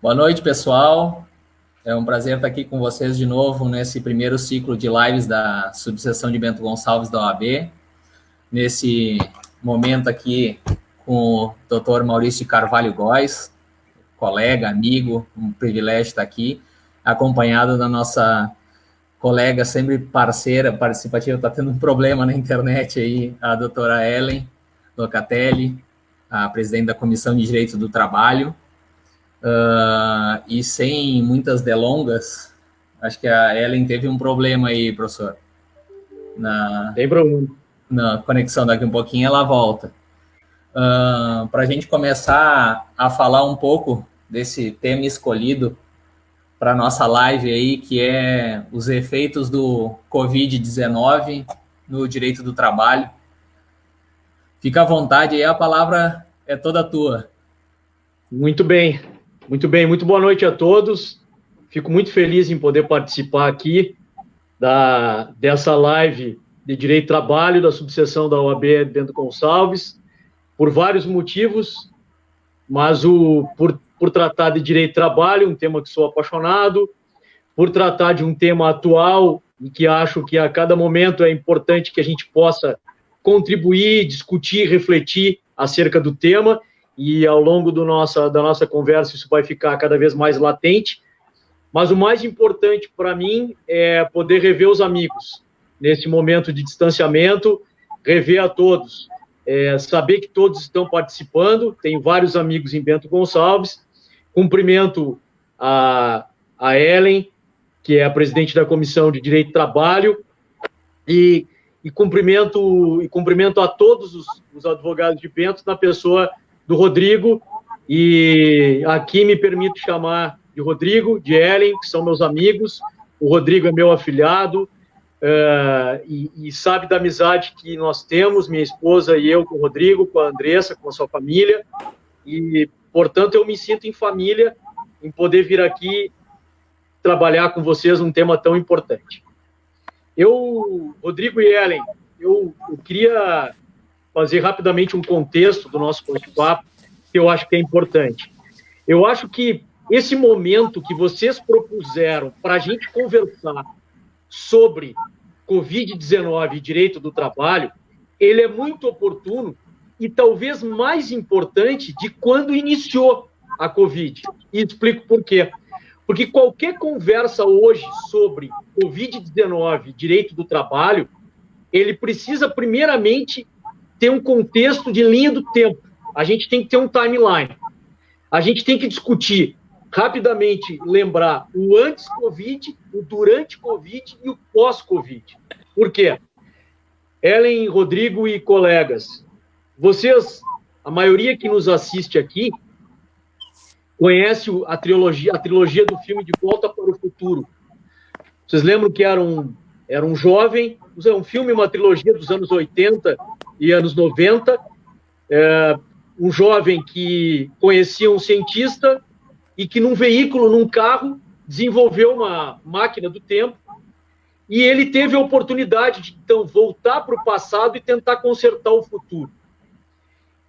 Boa noite, pessoal. É um prazer estar aqui com vocês de novo nesse primeiro ciclo de lives da subseção de Bento Gonçalves da OAB. Nesse momento aqui com o Dr. Maurício de Carvalho Góes, colega, amigo, um privilégio estar aqui, acompanhado da nossa colega, sempre parceira, participativa, está tendo um problema na internet aí, a doutora Ellen Locatelli, a presidente da Comissão de Direito do Trabalho. E sem muitas delongas, acho que a Ellen teve um problema aí, professor. Tem problema. Na conexão, daqui um pouquinho ela volta. Para a gente começar a falar um pouco desse tema escolhido para a nossa live aí, que é os efeitos do Covid-19 no direito do trabalho. Fica à vontade aí, a palavra é toda tua. Muito bem, muito boa noite a todos. Fico muito feliz em poder participar aqui dessa live de Direito do Trabalho da subseção da OAB Bento Gonçalves, por vários motivos, mas por tratar de Direito do Trabalho, um tema que sou apaixonado, por tratar de um tema atual e que acho que a cada momento é importante que a gente possa contribuir, discutir, refletir acerca do tema, e ao longo da nossa conversa isso vai ficar cada vez mais latente. Mas o mais importante para mim é poder rever os amigos nesse momento de distanciamento, rever a todos, saber que todos estão participando. Tenho vários amigos em Bento Gonçalves. Cumprimento a Ellen, que é a presidente da Comissão de Direito do Trabalho, e cumprimento a todos os advogados de Bento, na pessoa do Rodrigo, e aqui me permito chamar de Rodrigo, de Ellen, que são meus amigos. O Rodrigo é meu afilhado, e sabe da amizade que nós temos, minha esposa e eu, com o Rodrigo, com a Andressa, com a sua família, e, portanto, eu me sinto em família em poder vir aqui trabalhar com vocês um tema tão importante. Rodrigo e Ellen, eu queria fazer rapidamente um contexto do nosso bate-papo, que eu acho que é importante. Eu acho que esse momento que vocês propuseram para a gente conversar sobre Covid-19 e direito do trabalho, ele é muito oportuno e talvez mais importante de quando iniciou a Covid. E explico por quê. Porque qualquer conversa hoje sobre Covid-19, direito do trabalho, ele precisa primeiramente ter um contexto de linha do tempo. A gente tem que ter um timeline. A gente tem que discutir rapidamente, lembrar o antes-Covid, o durante-Covid e o pós-Covid. Por quê? Ellen, Rodrigo e colegas, vocês, a maioria que nos assiste aqui, conhece a trilogia do filme De Volta para o Futuro. Vocês lembram que era um jovem, um filme, uma trilogia dos anos 80 e anos 90, um jovem que conhecia um cientista e que num veículo, num carro, desenvolveu uma máquina do tempo, e ele teve a oportunidade de, então, voltar para o passado e tentar consertar o futuro.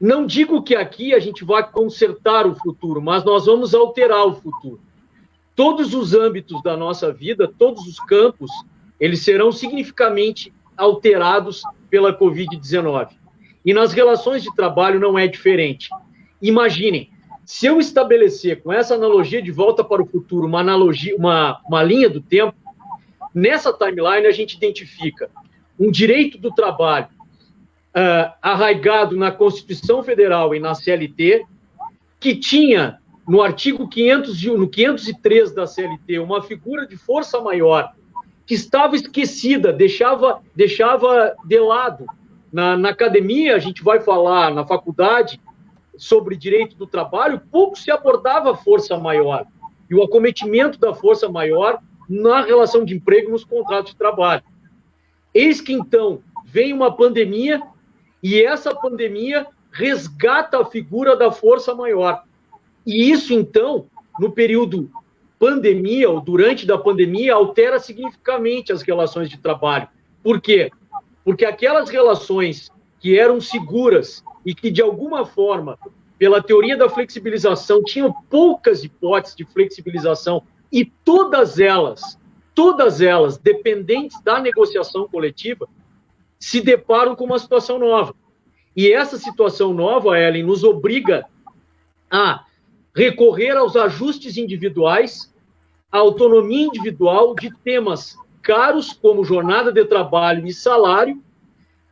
Não digo que aqui a gente vai consertar o futuro, mas nós vamos alterar o futuro. Todos os âmbitos da nossa vida, todos os campos, eles serão significativamente alterados pela Covid-19. E nas relações de trabalho não é diferente. Imaginem, se eu estabelecer com essa analogia de volta para o futuro, uma linha do tempo, nessa timeline a gente identifica um direito do trabalho arraigado na Constituição Federal e na CLT, que tinha no artigo 503 da CLT uma figura de força maior que estava esquecida, deixava de lado. Na academia, a gente vai falar, na faculdade, sobre direito do trabalho, pouco se abordava a força maior e o acometimento da força maior na relação de emprego nos contratos de trabalho. Eis que, então, vem uma pandemia e essa pandemia resgata a figura da força maior. E isso, então, no período pandemia ou durante da pandemia, altera significativamente as relações de trabalho. Por quê? Porque aquelas relações que eram seguras e que, de alguma forma, pela teoria da flexibilização, tinham poucas hipóteses de flexibilização e todas elas, dependentes da negociação coletiva, se deparam com uma situação nova. E essa situação nova, Ellen, nos obriga a recorrer aos ajustes individuais, à autonomia individual de temas caros, como jornada de trabalho e salário,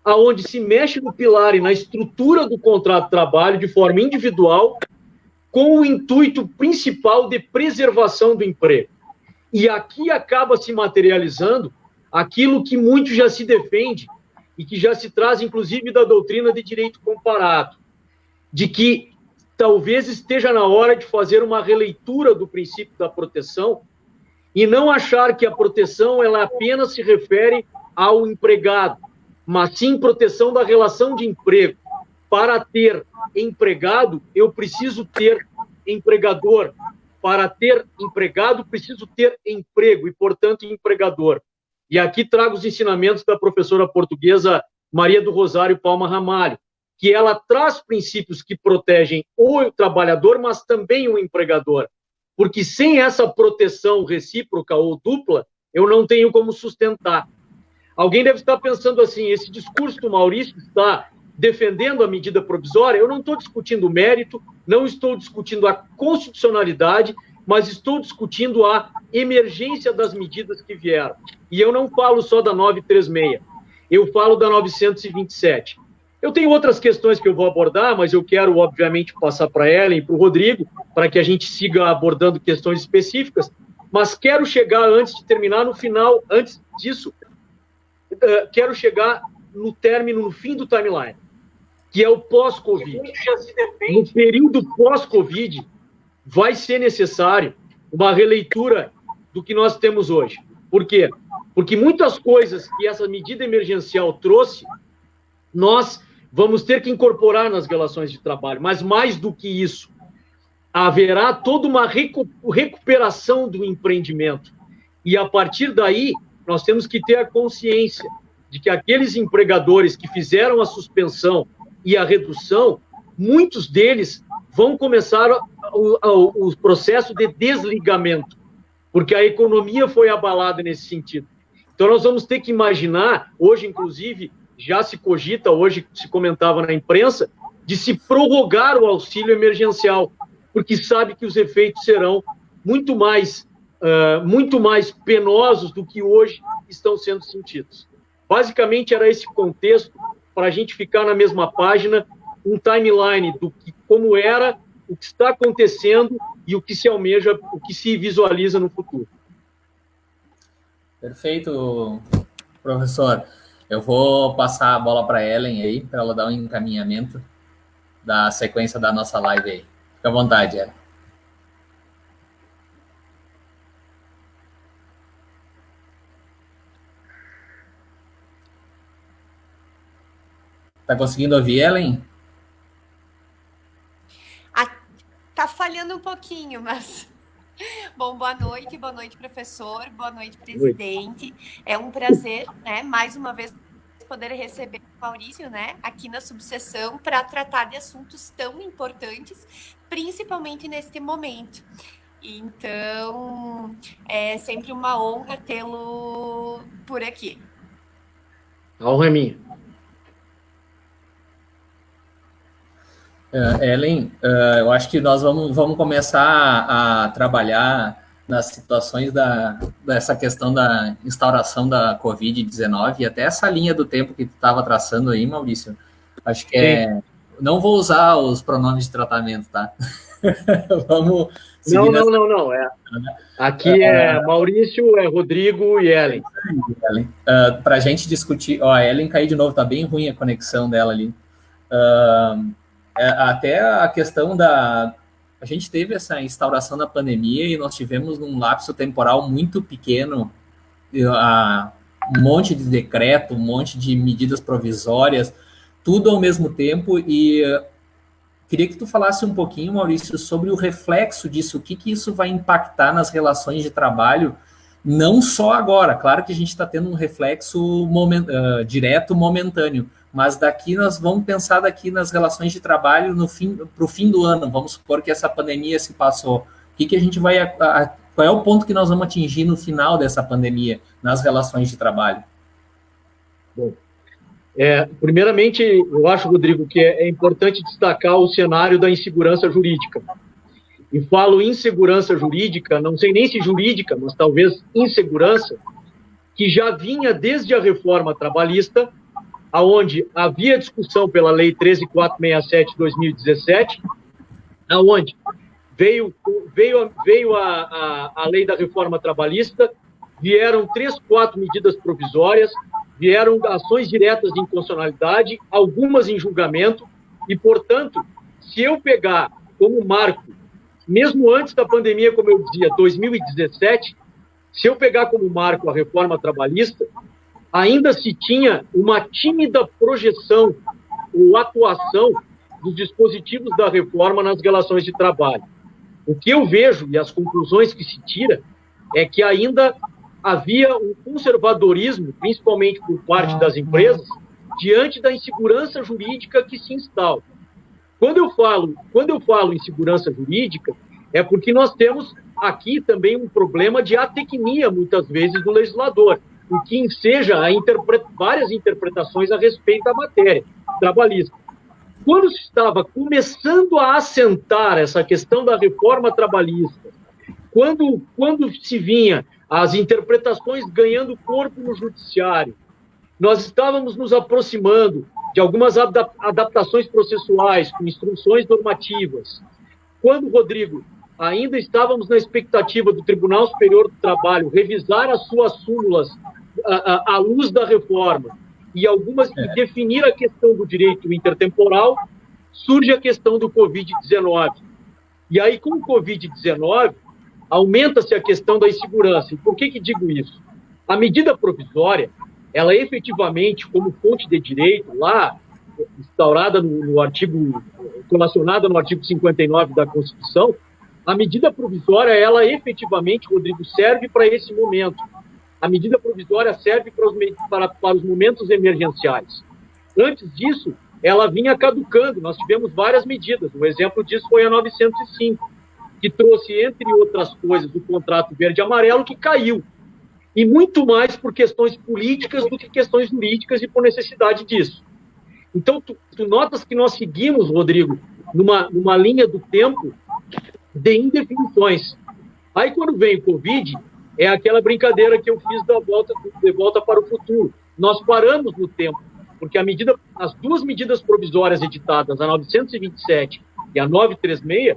aonde se mexe no pilar e na estrutura do contrato de trabalho de forma individual, com o intuito principal de preservação do emprego. E aqui acaba se materializando aquilo que muito já se defende e que já se traz, inclusive, da doutrina de direito comparado, de que talvez esteja na hora de fazer uma releitura do princípio da proteção e não achar que a proteção ela apenas se refere ao empregado, mas sim proteção da relação de emprego. Para ter empregado, eu preciso ter empregador. Para ter empregado, preciso ter emprego e, portanto, empregador. E aqui trago os ensinamentos da professora portuguesa Maria do Rosário Palma Ramalho, que ela traz princípios que protegem o trabalhador, mas também o empregador. Porque sem essa proteção recíproca ou dupla, eu não tenho como sustentar. Alguém deve estar pensando assim, esse discurso do Maurício está defendendo a medida provisória. Eu não estou discutindo o mérito, não estou discutindo a constitucionalidade, mas estou discutindo a emergência das medidas que vieram. E eu não falo só da 936, eu falo da 927. Eu tenho outras questões que eu vou abordar, mas eu quero, obviamente, passar para ela e para o Rodrigo, para que a gente siga abordando questões específicas, mas quero chegar, antes de terminar, no final, antes disso, quero chegar no término, no fim do timeline, que é o pós-Covid. No período pós-Covid, vai ser necessário uma releitura do que nós temos hoje. Por quê? Porque muitas coisas que essa medida emergencial trouxe, nós vamos ter que incorporar nas relações de trabalho, mas mais do que isso, haverá toda uma recuperação do empreendimento. E, a partir daí, nós temos que ter a consciência de que aqueles empregadores que fizeram a suspensão e a redução, muitos deles vão começar o processo de desligamento, porque a economia foi abalada nesse sentido. Então, nós vamos ter que imaginar, hoje, inclusive, já se cogita, hoje se comentava na imprensa, de se prorrogar o auxílio emergencial, porque sabe que os efeitos serão muito mais penosos do que hoje estão sendo sentidos. Basicamente, era esse contexto, para a gente ficar na mesma página, um timeline do que, como era, o que está acontecendo e o que se almeja, o que se visualiza no futuro. Perfeito, professor. Eu vou passar a bola para a Ellen aí, para ela dar um encaminhamento da sequência da nossa live aí. Fica à vontade, Ellen. Tá conseguindo ouvir, Ellen? Tá falhando um pouquinho, mas... Bom, boa noite, professor, boa noite, presidente. É um prazer, né, mais uma vez, poder receber o Maurício, né, aqui na subseção para tratar de assuntos tão importantes, principalmente neste momento. Então, é sempre uma honra tê-lo por aqui. A honra é minha. Ellen, eu acho que nós vamos começar a trabalhar nas situações dessa questão da instauração da Covid-19 e até essa linha do tempo que tu estava traçando aí, Maurício. Acho que não vou usar os pronomes de tratamento, tá? Vamos seguir Não. Aqui é Maurício, é Rodrigo e Ellen. Para a gente discutir... Ó, a Ellen caiu de novo, tá bem ruim a conexão dela ali. Até a questão da... A gente teve essa instauração da pandemia e nós tivemos num lapso temporal muito pequeno um monte de decreto, um monte de medidas provisórias, tudo ao mesmo tempo, e queria que tu falasse um pouquinho, Maurício, sobre o reflexo disso, o que isso vai impactar nas relações de trabalho, não só agora, claro que a gente está tendo um reflexo direto, momentâneo, mas daqui nós vamos pensar daqui nas relações de trabalho para o fim do ano. Vamos supor que essa pandemia se passou. O que a gente vai... qual é o ponto que nós vamos atingir no final dessa pandemia nas relações de trabalho? Bom, primeiramente, eu acho, Rodrigo, que é importante destacar o cenário da insegurança jurídica. E falo insegurança jurídica, não sei nem se jurídica, mas talvez insegurança, que já vinha desde a reforma trabalhista, aonde havia discussão pela Lei 13.467 de 2017, aonde veio a lei da reforma trabalhista, vieram 3, 4 medidas provisórias, vieram ações diretas de inconstitucionalidade, algumas em julgamento, e, portanto, se eu pegar como marco, mesmo antes da pandemia, como eu dizia, 2017, se eu pegar como marco a reforma trabalhista, ainda se tinha uma tímida projeção ou atuação dos dispositivos da reforma nas relações de trabalho. O que eu vejo, e as conclusões que se tira, é que ainda havia um conservadorismo, principalmente por parte das empresas, diante da insegurança jurídica que se instala. Quando eu falo em segurança jurídica, é porque nós temos aqui também um problema de atecnia, muitas vezes, do legislador, o que enseja várias interpretações a respeito da matéria trabalhista. Quando se estava começando a assentar essa questão da reforma trabalhista, quando se vinha as interpretações ganhando corpo no judiciário, nós estávamos nos aproximando de algumas adaptações processuais, com instruções normativas. Quando, Rodrigo, ainda estávamos na expectativa do Tribunal Superior do Trabalho revisar as suas súmulas à luz da reforma e definir a questão do direito intertemporal, surge a questão do Covid-19. E aí, com o Covid-19, aumenta-se a questão da insegurança. E por que digo isso? A medida provisória, ela efetivamente, como fonte de direito, lá, instaurada no artigo, relacionada no artigo 59 da Constituição, a medida provisória, ela efetivamente, Rodrigo, serve para esse momento. A medida provisória serve para os momentos emergenciais. Antes disso, ela vinha caducando. Nós tivemos várias medidas. Um exemplo disso foi a 905, que trouxe, entre outras coisas, o contrato verde e amarelo, que caiu. E muito mais por questões políticas do que questões jurídicas e por necessidade disso. Então, tu notas que nós seguimos, Rodrigo, numa linha do tempo de indefinições. Aí, quando vem o Covid, é aquela brincadeira que eu fiz de volta para o futuro. Nós paramos no tempo, porque as duas medidas provisórias editadas, a 927 e a 936,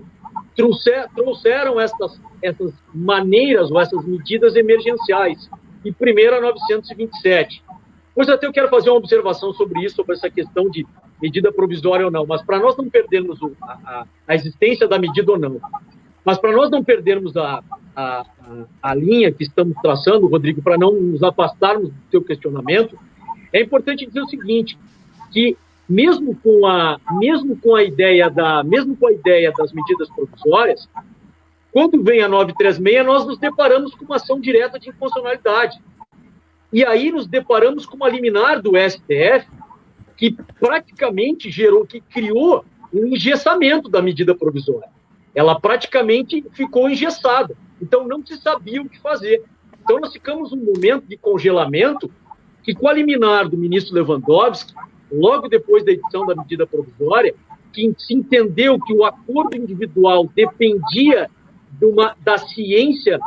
trouxeram essas maneiras ou essas medidas emergenciais. E primeiro a 927. Pois até eu quero fazer uma observação sobre isso, sobre essa questão de medida provisória ou não, mas para nós não perdermos a existência da medida ou não, mas para nós não perdermos a linha que estamos traçando, Rodrigo, para não nos afastarmos do seu questionamento, é importante dizer o seguinte, que mesmo com a ideia das medidas provisórias, quando vem a 936, nós nos deparamos com uma ação direta de inconstitucionalidade. E aí nos deparamos com uma liminar do STF que praticamente criou um engessamento da medida provisória. Ela praticamente ficou engessada. Então não se sabia o que fazer. Então nós ficamos num momento de congelamento que, com a liminar do ministro Lewandowski, logo depois da edição da medida provisória, que se entendeu que o acordo individual dependia da ciência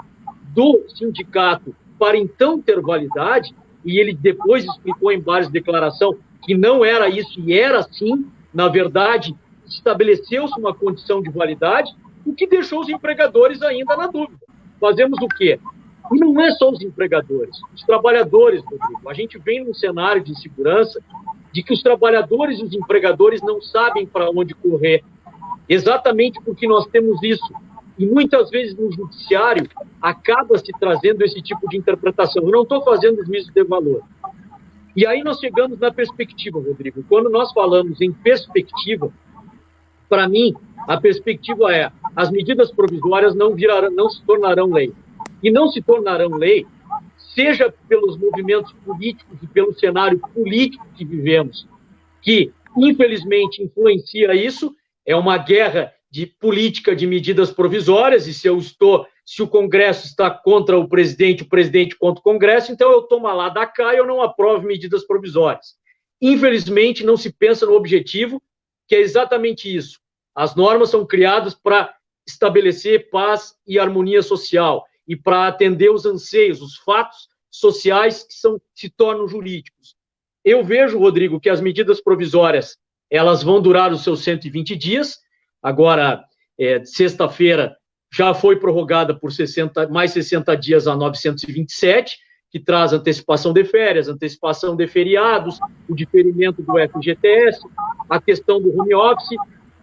do sindicato para então ter validade, e ele depois explicou em várias declarações que não era isso, e era sim, na verdade, estabeleceu-se uma condição de validade, o que deixou os empregadores ainda na dúvida. Fazemos o quê? E não é só os empregadores, os trabalhadores, Rodrigo. A gente vem num cenário de insegurança de que os trabalhadores e os empregadores não sabem para onde correr, exatamente porque nós temos isso. E muitas vezes no judiciário acaba se trazendo esse tipo de interpretação. Eu não estou fazendo juízo de valor. E aí nós chegamos na perspectiva, Rodrigo. Quando nós falamos em perspectiva, para mim, a perspectiva é: as medidas provisórias não se tornarão lei. E não se tornarão lei, seja pelos movimentos políticos e pelo cenário político que vivemos, que, infelizmente, influencia isso. É uma guerra de política de medidas provisórias, e se o Congresso está contra o presidente contra o Congresso, então eu tomo lá da cá e eu não aprovo medidas provisórias. Infelizmente, não se pensa no objetivo, que é exatamente isso. As normas são criadas para estabelecer paz e harmonia social e para atender os anseios, os fatos sociais que se tornam jurídicos. Eu vejo, Rodrigo, que as medidas provisórias elas vão durar os seus 120 dias. Agora, sexta-feira, já foi prorrogada por mais 60 dias a 927, que traz antecipação de férias, antecipação de feriados, o diferimento do FGTS, a questão do home office.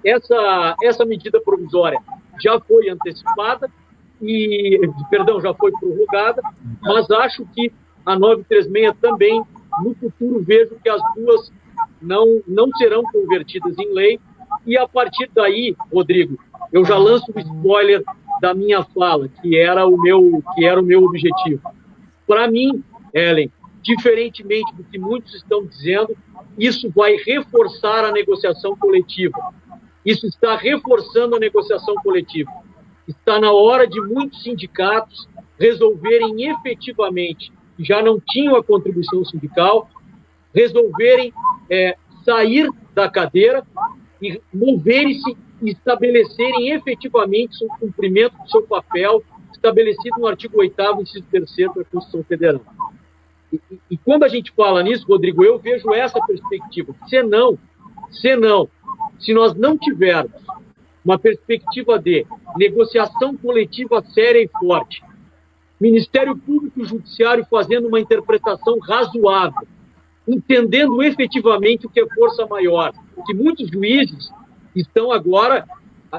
Essa medida provisória já foi antecipada, já foi prorrogada, mas acho que a 936 também, no futuro, vejo que as duas não serão convertidas em lei, e a partir daí, Rodrigo, eu já lanço o spoiler da minha fala, que era o meu objetivo. Para mim, Ellen, diferentemente do que muitos estão dizendo, isso vai reforçar a negociação coletiva. Isso está reforçando a negociação coletiva. Está na hora de muitos sindicatos resolverem efetivamente, que já não tinham a contribuição sindical, resolverem sair da cadeira e moverem-se e estabelecerem efetivamente o cumprimento do seu papel estabelecido no artigo 8º, inciso 3º da Constituição Federal. E quando a gente fala nisso, Rodrigo, eu vejo essa perspectiva. Se nós não tivermos uma perspectiva de negociação coletiva séria e forte, Ministério Público e Judiciário fazendo uma interpretação razoável, entendendo efetivamente o que é força maior, porque muitos juízes estão agora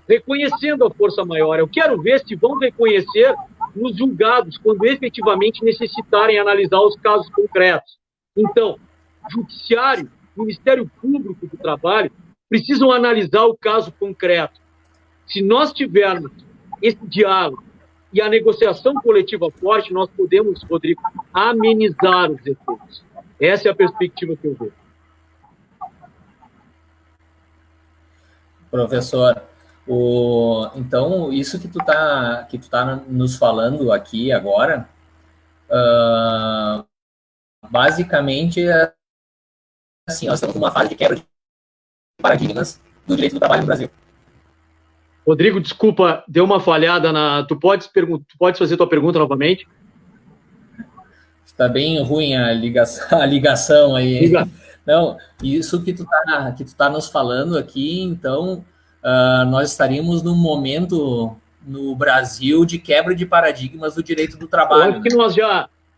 reconhecendo a força maior. Eu quero ver se vão reconhecer nos julgados, quando efetivamente necessitarem analisar os casos concretos. Então, Judiciário, Ministério Público do Trabalho, precisam analisar o caso concreto. Se nós tivermos esse diálogo e a negociação coletiva forte, nós podemos, Rodrigo, amenizar os efeitos. Essa é a perspectiva que eu vejo. Professor, então, isso que tu tá nos falando aqui agora, basicamente, assim, nós estamos numa fase de quebra de paradigmas do direito do trabalho no Brasil. Rodrigo, desculpa, deu uma falhada Tu podes fazer tua pergunta novamente? Está bem ruim a ligação aí. Não, isso que tu tá nos falando aqui, então, nós estaríamos num momento no Brasil de quebra de paradigmas do direito do trabalho.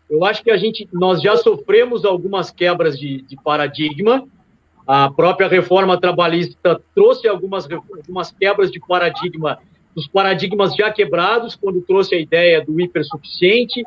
Eu acho que nós já sofremos algumas quebras de paradigma. A própria reforma trabalhista trouxe algumas quebras de paradigma, dos paradigmas já quebrados, quando trouxe a ideia do hipersuficiente.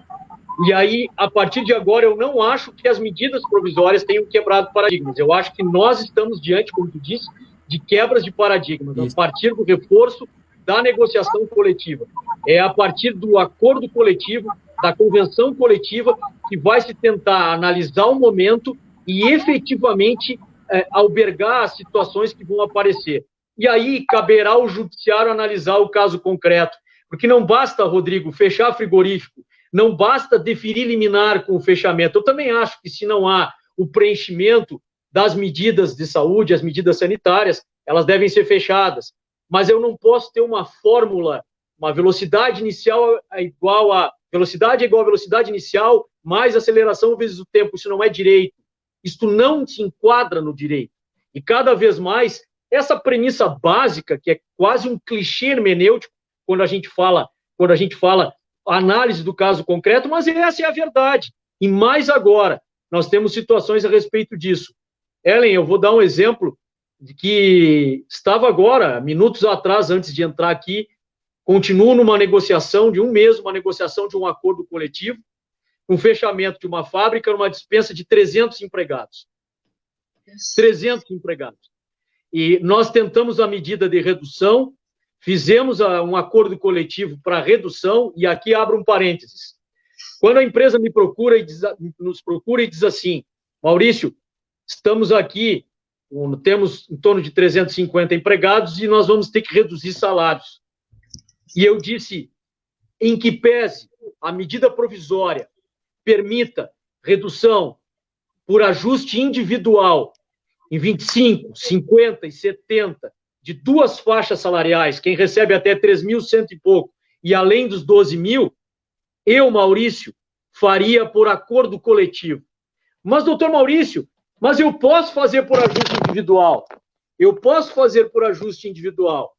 E aí, a partir de agora, eu não acho que as medidas provisórias tenham quebrado paradigmas. Eu acho que nós estamos diante, como tu disse, de quebras de paradigmas, a partir do reforço da negociação coletiva. É a partir do acordo coletivo, da convenção coletiva, que vai se tentar analisar o momento e efetivamente albergar as situações que vão aparecer. E aí caberá ao judiciário analisar o caso concreto, porque não basta, Rodrigo, fechar frigorífico, não basta deferir liminar com o fechamento. Eu também acho que se não há o preenchimento das medidas de saúde, as medidas sanitárias, elas devem ser fechadas. Mas eu não posso ter uma fórmula, uma velocidade inicial igual a velocidade inicial mais aceleração vezes o tempo. Isso não é direito. Isto não se enquadra no direito. E cada vez mais, essa premissa básica, que é quase um clichê hermenêutico, quando a gente fala análise do caso concreto, mas essa é a verdade. E mais agora, nós temos situações a respeito disso. Ellen, eu vou dar um exemplo de que estava agora, minutos atrás, antes de entrar aqui, continuo numa negociação de um mês, uma negociação de um acordo coletivo, um fechamento de uma fábrica, uma dispensa de 300 empregados. 300 empregados. E nós tentamos a medida de redução, fizemos um acordo coletivo para redução, e aqui abro um parênteses. Quando a empresa nos procura e diz assim, Maurício, estamos aqui temos em torno de 350 empregados e nós vamos ter que reduzir salários. E eu disse, em que pese a medida provisória permita redução por ajuste individual em 25, 50 e 70 de 2 faixas salariais, quem recebe até 3.100 e pouco, e além dos 12 mil, eu, Maurício, faria por acordo coletivo. Mas, doutor Maurício, mas eu posso fazer por ajuste individual. Eu posso fazer por ajuste individual.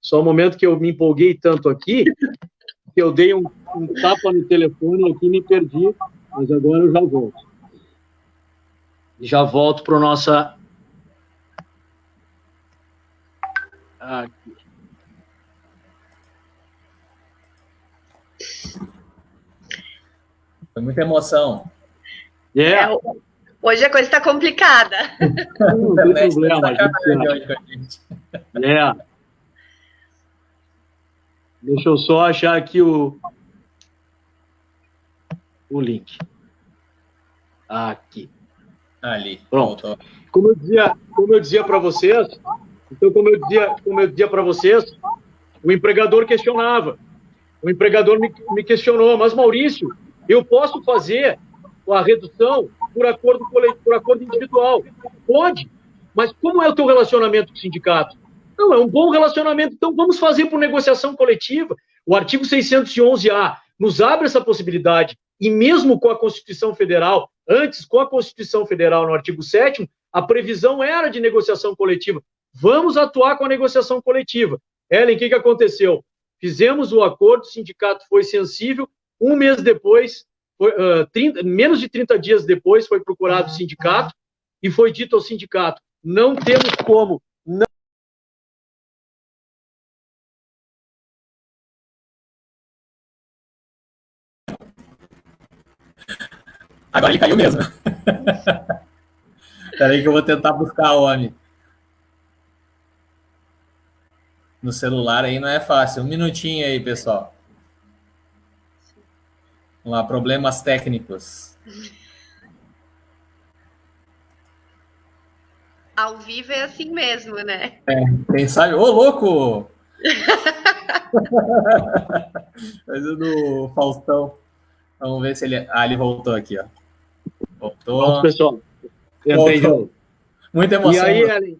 Só um momento que eu me empolguei tanto aqui, que eu dei um tapa no telefone aqui e me perdi, mas agora eu já volto. Já volto para o nossa... Aqui. Foi muita emoção. Hoje a coisa está complicada. Não tem problema. Deixa eu só achar aqui o link. Aqui. Ali. Pronto. Como eu dizia para vocês, o empregador questionava. O empregador me questionou, mas Maurício, eu posso fazer a redução por acordo individual? Pode, mas como é o teu relacionamento com o sindicato? Não, é um bom relacionamento, então vamos fazer por negociação coletiva. O artigo 611-A nos abre essa possibilidade, e mesmo com a Constituição Federal, antes com a Constituição Federal no artigo 7º, a previsão era de negociação coletiva. Vamos atuar com a negociação coletiva. Ellen, o que aconteceu? Fizemos o acordo, o sindicato foi sensível, um mês depois, menos de 30 dias depois, foi procurado o sindicato e foi dito ao sindicato, não temos como... Agora ele caiu mesmo. Espera aí que eu vou tentar buscar o homem. No celular aí não é fácil. Um minutinho aí, pessoal. Vamos lá, problemas técnicos. Ao vivo é assim mesmo, né? Quem sabe... Ô, louco! Coisa do Faustão. Vamos ver se ele... ele voltou aqui, ó. Voltou. Pronto, pessoal. Voltou. Muita emoção. E aí,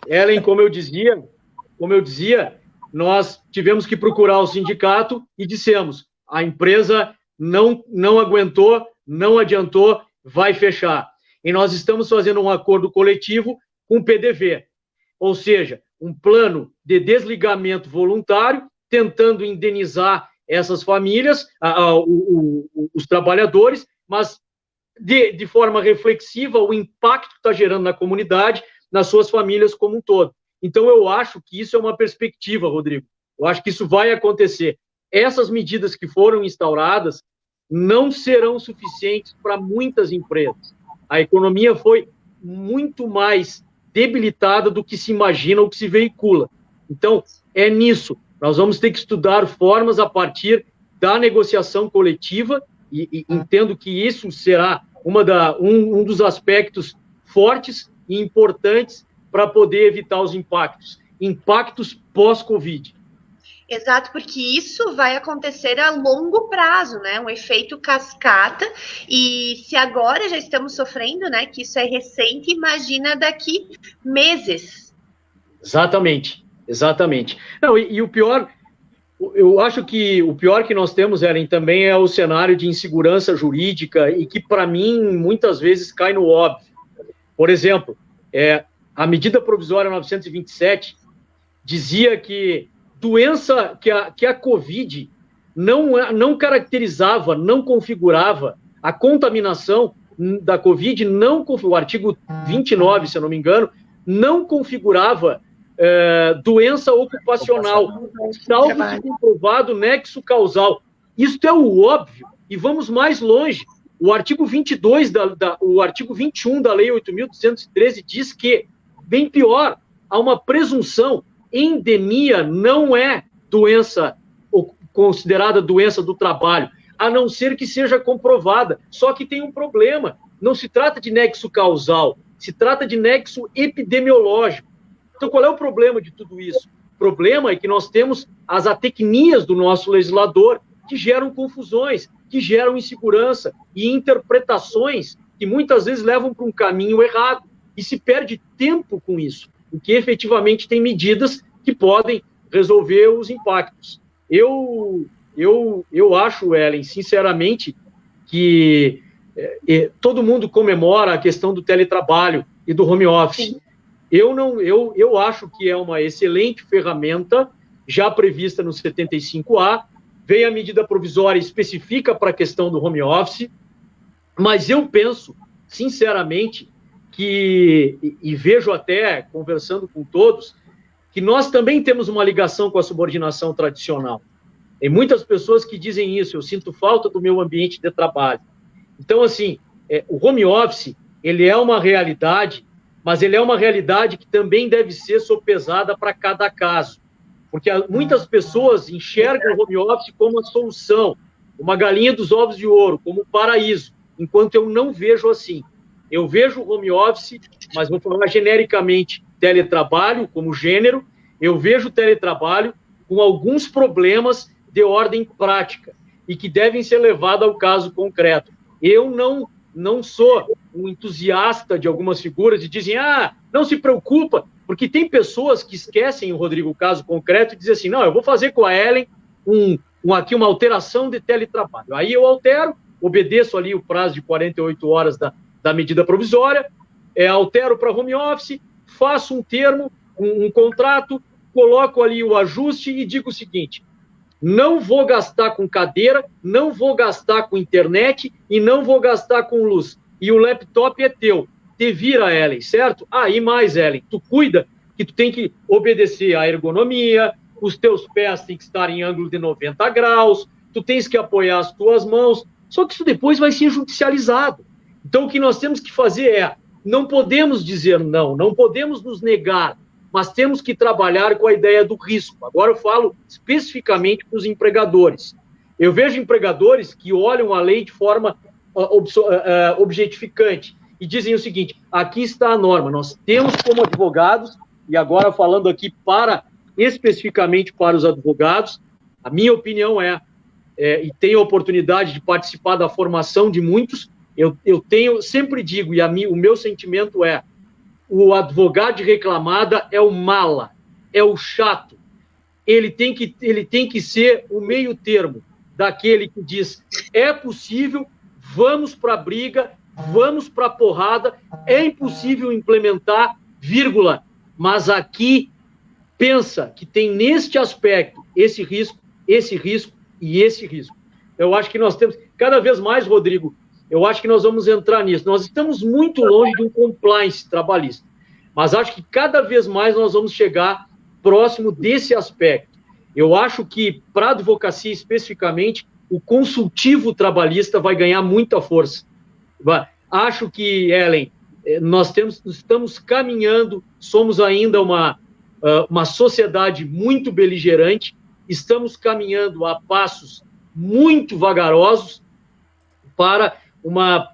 Ellen, como eu dizia, nós tivemos que procurar o sindicato e dissemos, a empresa não aguentou, não adiantou, vai fechar. E nós estamos fazendo um acordo coletivo com o PDV, ou seja, um plano de desligamento voluntário, tentando indenizar essas famílias, os trabalhadores, mas de forma reflexiva, o impacto que está gerando na comunidade, nas suas famílias como um todo. Então, eu acho que isso é uma perspectiva, Rodrigo. Eu acho que isso vai acontecer. Essas medidas que foram instauradas não serão suficientes para muitas empresas. A economia foi muito mais debilitada do que se imagina ou que se veicula. Então, é nisso. Nós vamos ter que estudar formas a partir da negociação coletiva e entendo que isso será um dos aspectos fortes e importantes para poder evitar os impactos pós-Covid. Exato, porque isso vai acontecer a longo prazo, né? Um efeito cascata, e se agora já estamos sofrendo, né? Que isso é recente, imagina daqui meses. Exatamente. Não, e o pior, eu acho que o pior que nós temos, Ellen, também é o cenário de insegurança jurídica e que, para mim, muitas vezes cai no óbvio. Por exemplo, a medida provisória 927 dizia que que a Covid não caracterizava, não configurava a contaminação da Covid, o artigo 29, se eu não me engano, não configurava doença ocupacional, salvo se comprovado nexo causal. Isso é o óbvio, e vamos mais longe. O artigo 22, o artigo 21 da Lei 8.213 diz que, bem pior, há uma presunção. Endemia não é doença considerada doença do trabalho, a não ser que seja comprovada. Só que tem um problema, não se trata de nexo causal, se trata de nexo epidemiológico. Então, qual é o problema de tudo isso? O problema é que nós temos as atecnias do nosso legislador que geram confusões, que geram insegurança e interpretações que muitas vezes levam para um caminho errado e se perde tempo com isso, porque efetivamente tem medidas que podem resolver os impactos. Eu acho, Ellen, sinceramente, que todo mundo comemora a questão do teletrabalho e do home office. Sim. Eu acho que é uma excelente ferramenta, já prevista no 75A, vem a medida provisória específica para a questão do home office, mas eu penso, sinceramente, e vejo até, conversando com todos, que nós também temos uma ligação com a subordinação tradicional. Tem muitas pessoas que dizem isso, eu sinto falta do meu ambiente de trabalho. Então, assim, o home office, ele é uma realidade, mas ele é uma realidade que também deve ser sopesada para cada caso. Porque muitas pessoas enxergam o home office como a solução, uma galinha dos ovos de ouro, como um paraíso, enquanto eu não vejo assim. Eu vejo o home office, mas vou falar genericamente teletrabalho como gênero, eu vejo o teletrabalho com alguns problemas de ordem prática e que devem ser levados ao caso concreto. Eu não sou um entusiasta de algumas figuras e dizem, não se preocupa, porque tem pessoas que esquecem, Rodrigo, o caso concreto e dizem assim, não, eu vou fazer com a Ellen aqui uma alteração de teletrabalho. Aí eu altero, obedeço ali o prazo de 48 horas da medida provisória, altero para home office, faço um termo, um contrato, coloco ali o ajuste e digo o seguinte, não vou gastar com cadeira, não vou gastar com internet e não vou gastar com luz. E o laptop é teu. Te vira, Ellen, certo? E mais, Ellen, tu cuida que tu tem que obedecer à ergonomia, os teus pés têm que estar em ângulo de 90 graus, tu tens que apoiar as tuas mãos, só que isso depois vai ser judicializado. Então, o que nós temos que fazer não podemos dizer não podemos nos negar, mas temos que trabalhar com a ideia do risco. Agora eu falo especificamente para os empregadores. Eu vejo empregadores que olham a lei de forma objetificante e dizem o seguinte, aqui está a norma, nós temos como advogados, e agora falando aqui especificamente para os advogados, a minha opinião e tenho a oportunidade de participar da formação de muitos, sempre digo, e o meu sentimento o advogado de reclamada é o mala, é o chato. Ele tem que ser o meio termo daquele que diz, é possível, vamos para a briga, vamos para a porrada, é impossível implementar, vírgula, mas aqui pensa que tem neste aspecto esse risco e esse risco. Eu acho que nós temos, cada vez mais, Rodrigo, eu acho que nós vamos entrar nisso. Nós estamos muito longe de um compliance trabalhista, mas acho que cada vez mais nós vamos chegar próximo desse aspecto. Eu acho que, para a advocacia especificamente, o consultivo trabalhista vai ganhar muita força. Acho que, Ellen, estamos caminhando, somos ainda uma sociedade muito beligerante, estamos caminhando a passos muito vagarosos para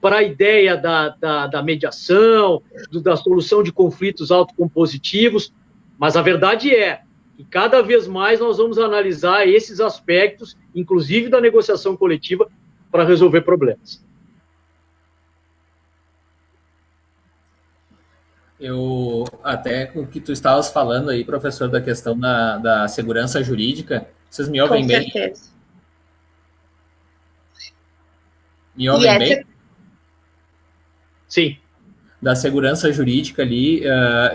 a ideia da mediação, da solução de conflitos autocompositivos, mas a verdade é que cada vez mais nós vamos analisar esses aspectos, inclusive da negociação coletiva, para resolver problemas. Até o que tu estavas falando aí, professor, da questão da segurança jurídica, vocês me ouvem bem? Com certeza. Me ouvem bem? Sim. Da segurança jurídica ali,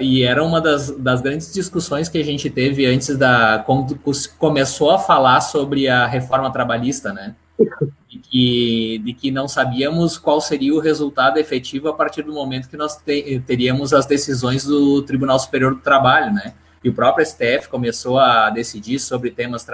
e era uma das grandes discussões que a gente teve antes quando começou a falar sobre a reforma trabalhista, né? De que não sabíamos qual seria o resultado efetivo a partir do momento que nós teríamos as decisões do Tribunal Superior do Trabalho, né? E o próprio STF começou a decidir sobre temas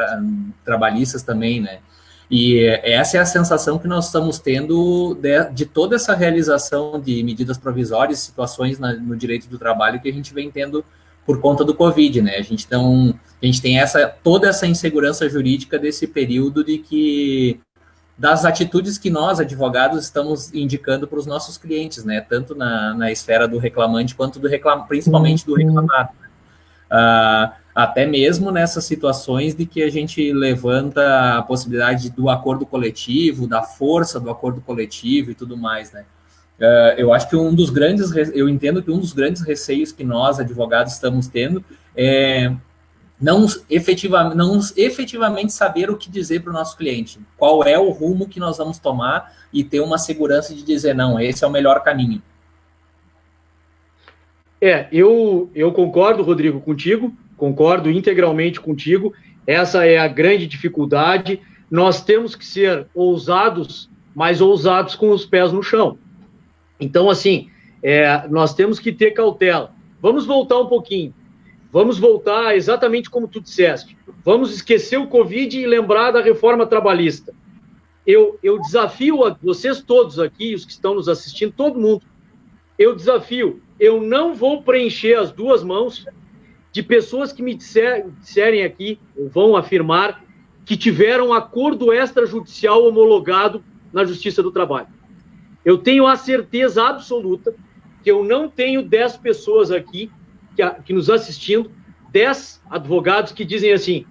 trabalhistas também, né? E essa é a sensação que nós estamos tendo de toda essa realização de medidas provisórias, situações no direito do trabalho que a gente vem tendo por conta do Covid, né? A gente tem toda essa insegurança jurídica desse período de que das atitudes que nós, advogados, estamos indicando para os nossos clientes, né? Tanto na esfera do reclamante quanto principalmente do reclamado. Até mesmo nessas situações de que a gente levanta a possibilidade do acordo coletivo, da força do acordo coletivo e tudo mais, né? Eu acho que eu entendo que um dos grandes receios que nós, advogados, estamos tendo é não efetivamente saber o que dizer para o nosso cliente, qual é o rumo que nós vamos tomar e ter uma segurança de dizer, não, esse é o melhor caminho. Eu concordo, Rodrigo, contigo, concordo integralmente contigo, essa é a grande dificuldade, nós temos que ser ousados, mas ousados com os pés no chão. Então, assim, nós temos que ter cautela. Vamos voltar um pouquinho. Vamos voltar exatamente como tu disseste. Vamos esquecer o Covid e lembrar da reforma trabalhista. Eu desafio a vocês todos aqui, os que estão nos assistindo, todo mundo, eu desafio, eu não vou preencher as duas mãos de pessoas que me disserem aqui, ou vão afirmar, que tiveram acordo extrajudicial homologado na Justiça do Trabalho. Eu tenho a certeza absoluta que eu não tenho 10 pessoas aqui que nos assistindo, 10 advogados que dizem assim,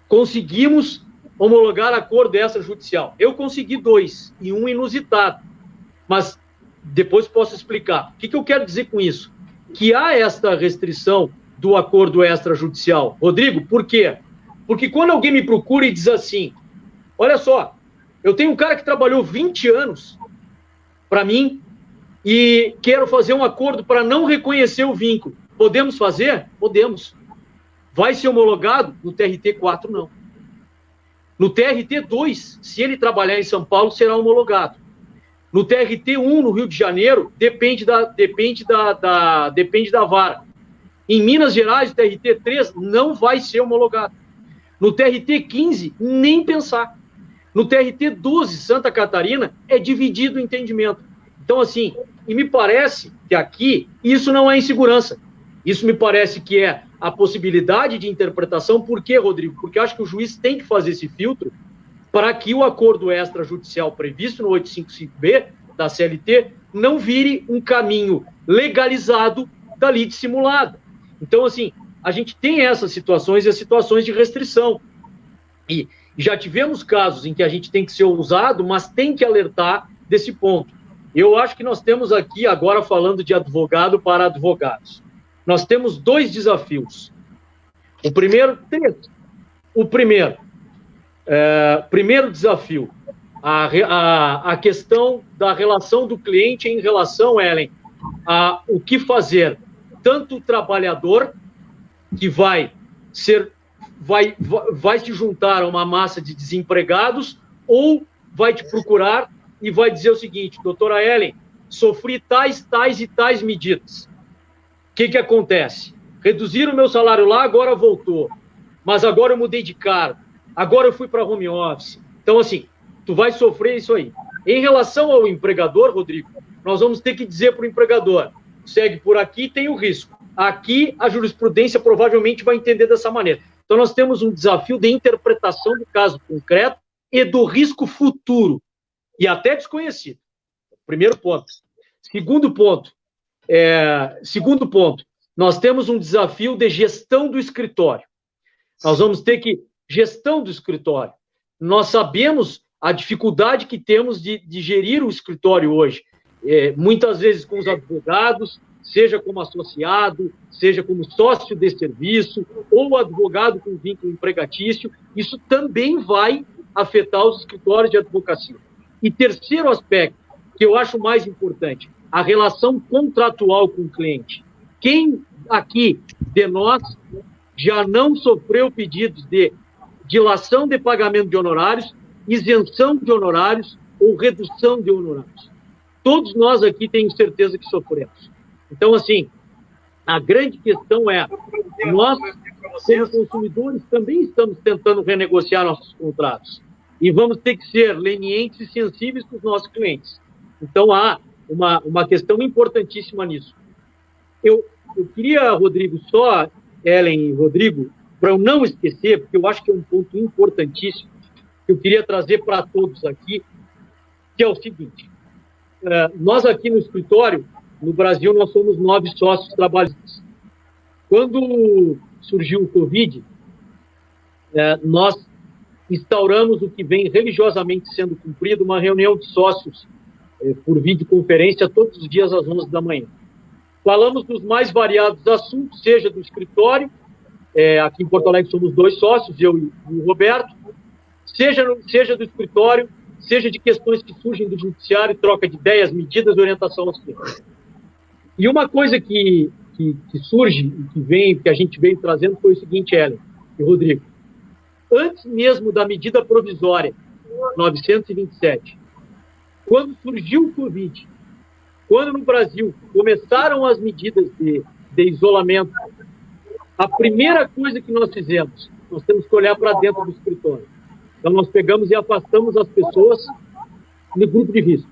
conseguimos homologar acordo extrajudicial. Eu consegui 2, e um inusitado. Mas depois posso explicar. O que eu quero dizer com isso? Que há esta restrição do acordo extrajudicial. Rodrigo, por quê? Porque quando alguém me procura e diz assim, olha só, eu tenho um cara que trabalhou 20 anos para mim e quero fazer um acordo para não reconhecer o vínculo. Podemos fazer? Podemos. Vai ser homologado? No TRT 4, não. No TRT 2, se ele trabalhar em São Paulo, será homologado. No TRT 1, no Rio de Janeiro, depende da vara. Em Minas Gerais, o TRT 3 não vai ser homologado. No TRT 15, nem pensar. No TRT 12, Santa Catarina, é dividido o entendimento. Então, assim, e me parece que aqui isso não é insegurança. Isso me parece que é a possibilidade de interpretação. Por quê, Rodrigo? Porque eu acho que o juiz tem que fazer esse filtro para que o acordo extrajudicial previsto no 855B da CLT não vire um caminho legalizado da lide simulada. Então, assim, a gente tem essas situações e as situações de restrição. E já tivemos casos em que a gente tem que ser ousado, mas tem que alertar desse ponto. Eu acho que nós temos aqui, agora falando de advogado para advogados, nós temos 2 desafios. O primeiro desafio, a questão da relação do cliente em relação, Ellen, a o que fazer. Tanto o trabalhador, que vai se juntar a uma massa de desempregados, ou vai te procurar e vai dizer o seguinte, doutora Ellen, sofri tais e tais medidas. O que acontece? Reduziram o meu salário lá, agora voltou. Mas agora eu mudei de cargo. Agora eu fui para home office. Então, assim, tu vai sofrer isso aí. Em relação ao empregador, Rodrigo, nós vamos ter que dizer para o empregador, segue por aqui, tem o risco. Aqui, a jurisprudência provavelmente vai entender dessa maneira. Então, nós temos um desafio de interpretação do caso concreto e do risco futuro, e até desconhecido. Primeiro ponto. Segundo ponto, nós temos um desafio de gestão do escritório. Nós vamos ter que... Gestão do escritório. Nós sabemos a dificuldade que temos de gerir o escritório hoje. Muitas vezes com os advogados, seja como associado, seja como sócio de serviço, ou advogado com vínculo empregatício, isso também vai afetar os escritórios de advocacia. E terceiro aspecto, que eu acho mais importante, a relação contratual com o cliente. Quem aqui de nós já não sofreu pedidos de dilação de pagamento de honorários, isenção de honorários ou redução de honorários? Todos nós aqui temos certeza que sofremos. Então, assim, a grande questão é, nós, como consumidores, também estamos tentando renegociar nossos contratos. E vamos ter que ser lenientes e sensíveis com os nossos clientes. Então, há uma questão importantíssima nisso. Eu queria, Rodrigo, Ellen e Rodrigo, para eu não esquecer, porque eu acho que é um ponto importantíssimo, que eu queria trazer para todos aqui, que é o seguinte. Nós aqui no escritório, no Brasil, nós somos 9 sócios trabalhistas. Quando surgiu o Covid, nós instauramos o que vem religiosamente sendo cumprido, uma reunião de sócios por videoconferência todos os dias às 11 da manhã. Falamos dos mais variados assuntos, seja do escritório, aqui em Porto Alegre somos 2 sócios, eu e o Roberto, seja do escritório, seja de questões que surgem do judiciário, troca de ideias, medidas, orientação aos clientes. E uma coisa que surge, que a gente veio trazendo, foi o seguinte, Ellen e Rodrigo. Antes mesmo da medida provisória 927, quando surgiu o Covid, quando no Brasil começaram as medidas de isolamento, a primeira coisa que nós fizemos, nós temos que olhar para dentro do escritório. Então, nós pegamos e afastamos as pessoas do grupo de risco.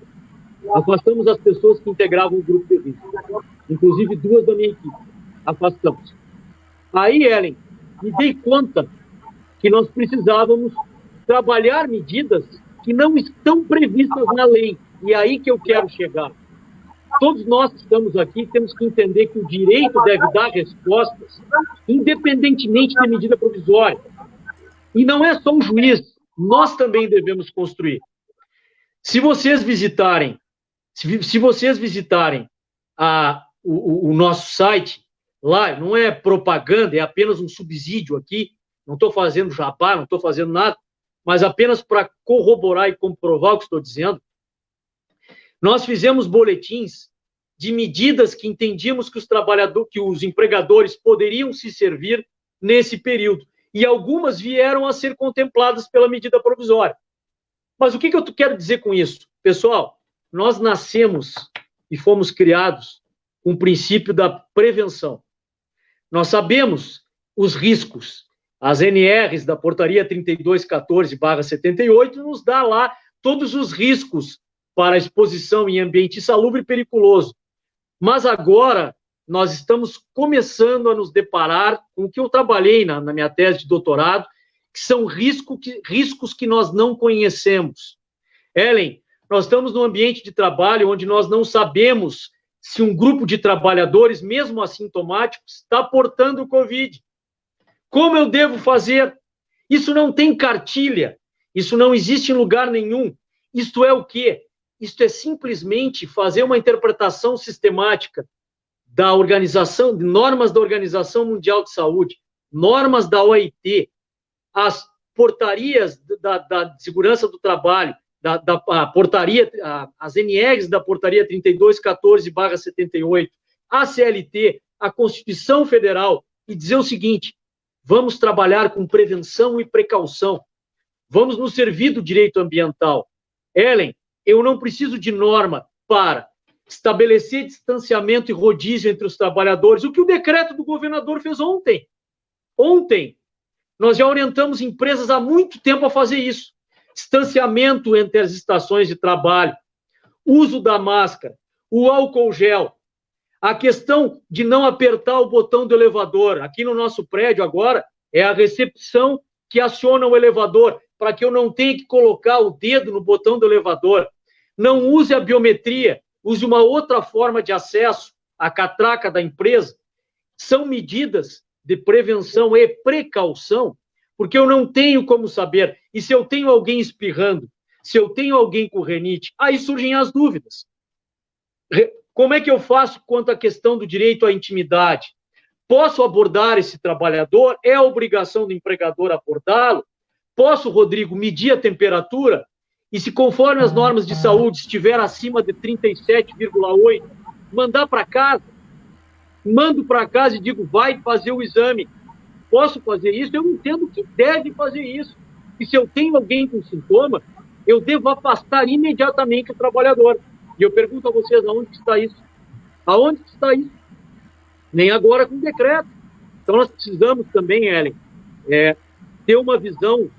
Afastamos as pessoas que integravam o grupo de risco. Inclusive 2 da minha equipe. Afastamos. Aí, Ellen, me dei conta que nós precisávamos trabalhar medidas que não estão previstas na lei. E é aí que eu quero chegar. Todos nós que estamos aqui temos que entender que o direito deve dar respostas, independentemente da medida provisória. E não é só o juiz, nós também devemos construir. Se vocês visitarem o nosso site, lá não é propaganda, é apenas um subsídio aqui, não estou fazendo jabá, não estou fazendo nada, mas apenas para corroborar e comprovar o que estou dizendo. Nós fizemos boletins de medidas que entendíamos que os empregadores poderiam se servir nesse período. E algumas vieram a ser contempladas pela medida provisória. Mas o que eu quero dizer com isso? Pessoal, nós nascemos e fomos criados com o princípio da prevenção. Nós sabemos os riscos. As NRs da portaria 3214/78 nos dá lá todos os riscos para a exposição em ambiente insalubre e periculoso. Mas agora nós estamos começando a nos deparar com o que eu trabalhei na minha tese de doutorado, que são riscos que nós não conhecemos. Ellen, nós estamos num ambiente de trabalho onde nós não sabemos se um grupo de trabalhadores, mesmo assintomáticos, está portando o Covid. Como eu devo fazer? Isso não tem cartilha, isso não existe em lugar nenhum. Isto é o quê? Isto é simplesmente fazer uma interpretação sistemática da organização, de normas da Organização Mundial de Saúde, normas da OIT, as portarias da segurança do trabalho, as NRs da portaria 3214/78, a CLT, a Constituição Federal, e dizer o seguinte: vamos trabalhar com prevenção e precaução, vamos nos servir do direito ambiental. Ellen, eu não preciso de norma para estabelecer distanciamento e rodízio entre os trabalhadores, o que o decreto do governador fez ontem. Ontem, nós já orientamos empresas há muito tempo a fazer isso. Distanciamento entre as estações de trabalho, uso da máscara, o álcool gel, a questão de não apertar o botão do elevador. Aqui no nosso prédio agora é a recepção que aciona o elevador, para que eu não tenha que colocar o dedo no botão do elevador. Não use a biometria, use uma outra forma de acesso à catraca da empresa. São medidas de prevenção e precaução, porque eu não tenho como saber. E se eu tenho alguém espirrando, se eu tenho alguém com rinite, aí surgem as dúvidas. Como é que eu faço quanto à questão do direito à intimidade? Posso abordar esse trabalhador? É obrigação do empregador abordá-lo? Posso, Rodrigo, medir a temperatura? E se conforme as normas de saúde estiver acima de 37,8, mandar para casa? Mando para casa e digo, vai fazer o exame. Posso fazer isso? Eu entendo que deve fazer isso. E se eu tenho alguém com sintoma, eu devo afastar imediatamente o trabalhador. E eu pergunto a vocês, aonde está isso? Aonde está isso? Nem agora com decreto. Então nós precisamos também, Ellen, ter uma visão,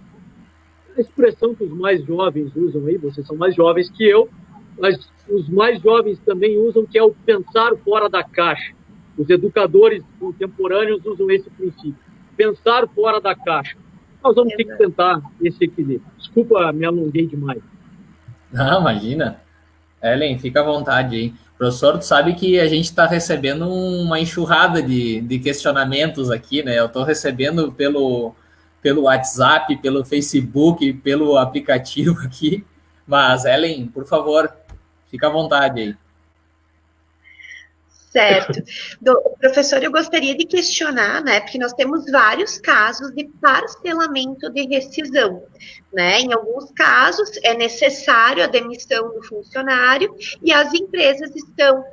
a expressão que os mais jovens usam aí, vocês são mais jovens que eu, mas os mais jovens também usam, que é o pensar fora da caixa. Os educadores contemporâneos usam esse princípio. Pensar fora da caixa. Nós vamos ter que tentar esse equilíbrio. Desculpa, me alonguei demais. Não, imagina. Ellen, fica à vontade aí. Professor, tu sabe que a gente está recebendo uma enxurrada de questionamentos aqui, né? Eu estou recebendo pelo WhatsApp, pelo Facebook, pelo aplicativo aqui. Mas, Ellen, por favor, fica à vontade aí. Certo. Professor, eu gostaria de questionar, né, porque nós temos vários casos de parcelamento de rescisão, né? Em alguns casos é necessário a demissão do funcionário e as empresas estão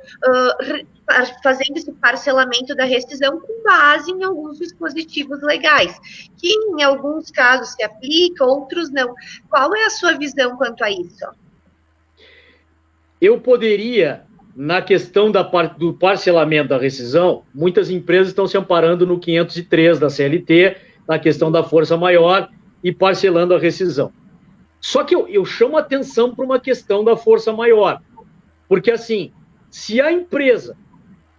fazendo esse parcelamento da rescisão com base em alguns dispositivos legais, que em alguns casos se aplica, outros não. Qual é a sua visão quanto a isso? Eu poderia... Na questão do parcelamento da rescisão, muitas empresas estão se amparando no 503 da CLT, na questão da força maior e parcelando a rescisão. Só que eu chamo a atenção para uma questão da força maior. Porque, assim, se a empresa,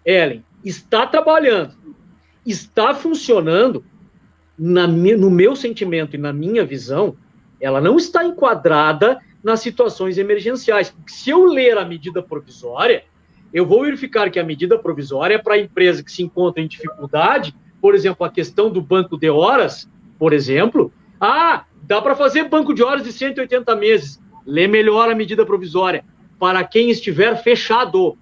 Ellen, está trabalhando, está funcionando, no meu sentimento e na minha visão, ela não está enquadrada nas situações emergenciais. Se eu ler a medida provisória, eu vou verificar que a medida provisória é para a empresa que se encontra em dificuldade, por exemplo, a questão do banco de horas, por exemplo. Dá para fazer banco de horas de 180 meses. Lê melhor a medida provisória. Para quem estiver fechado,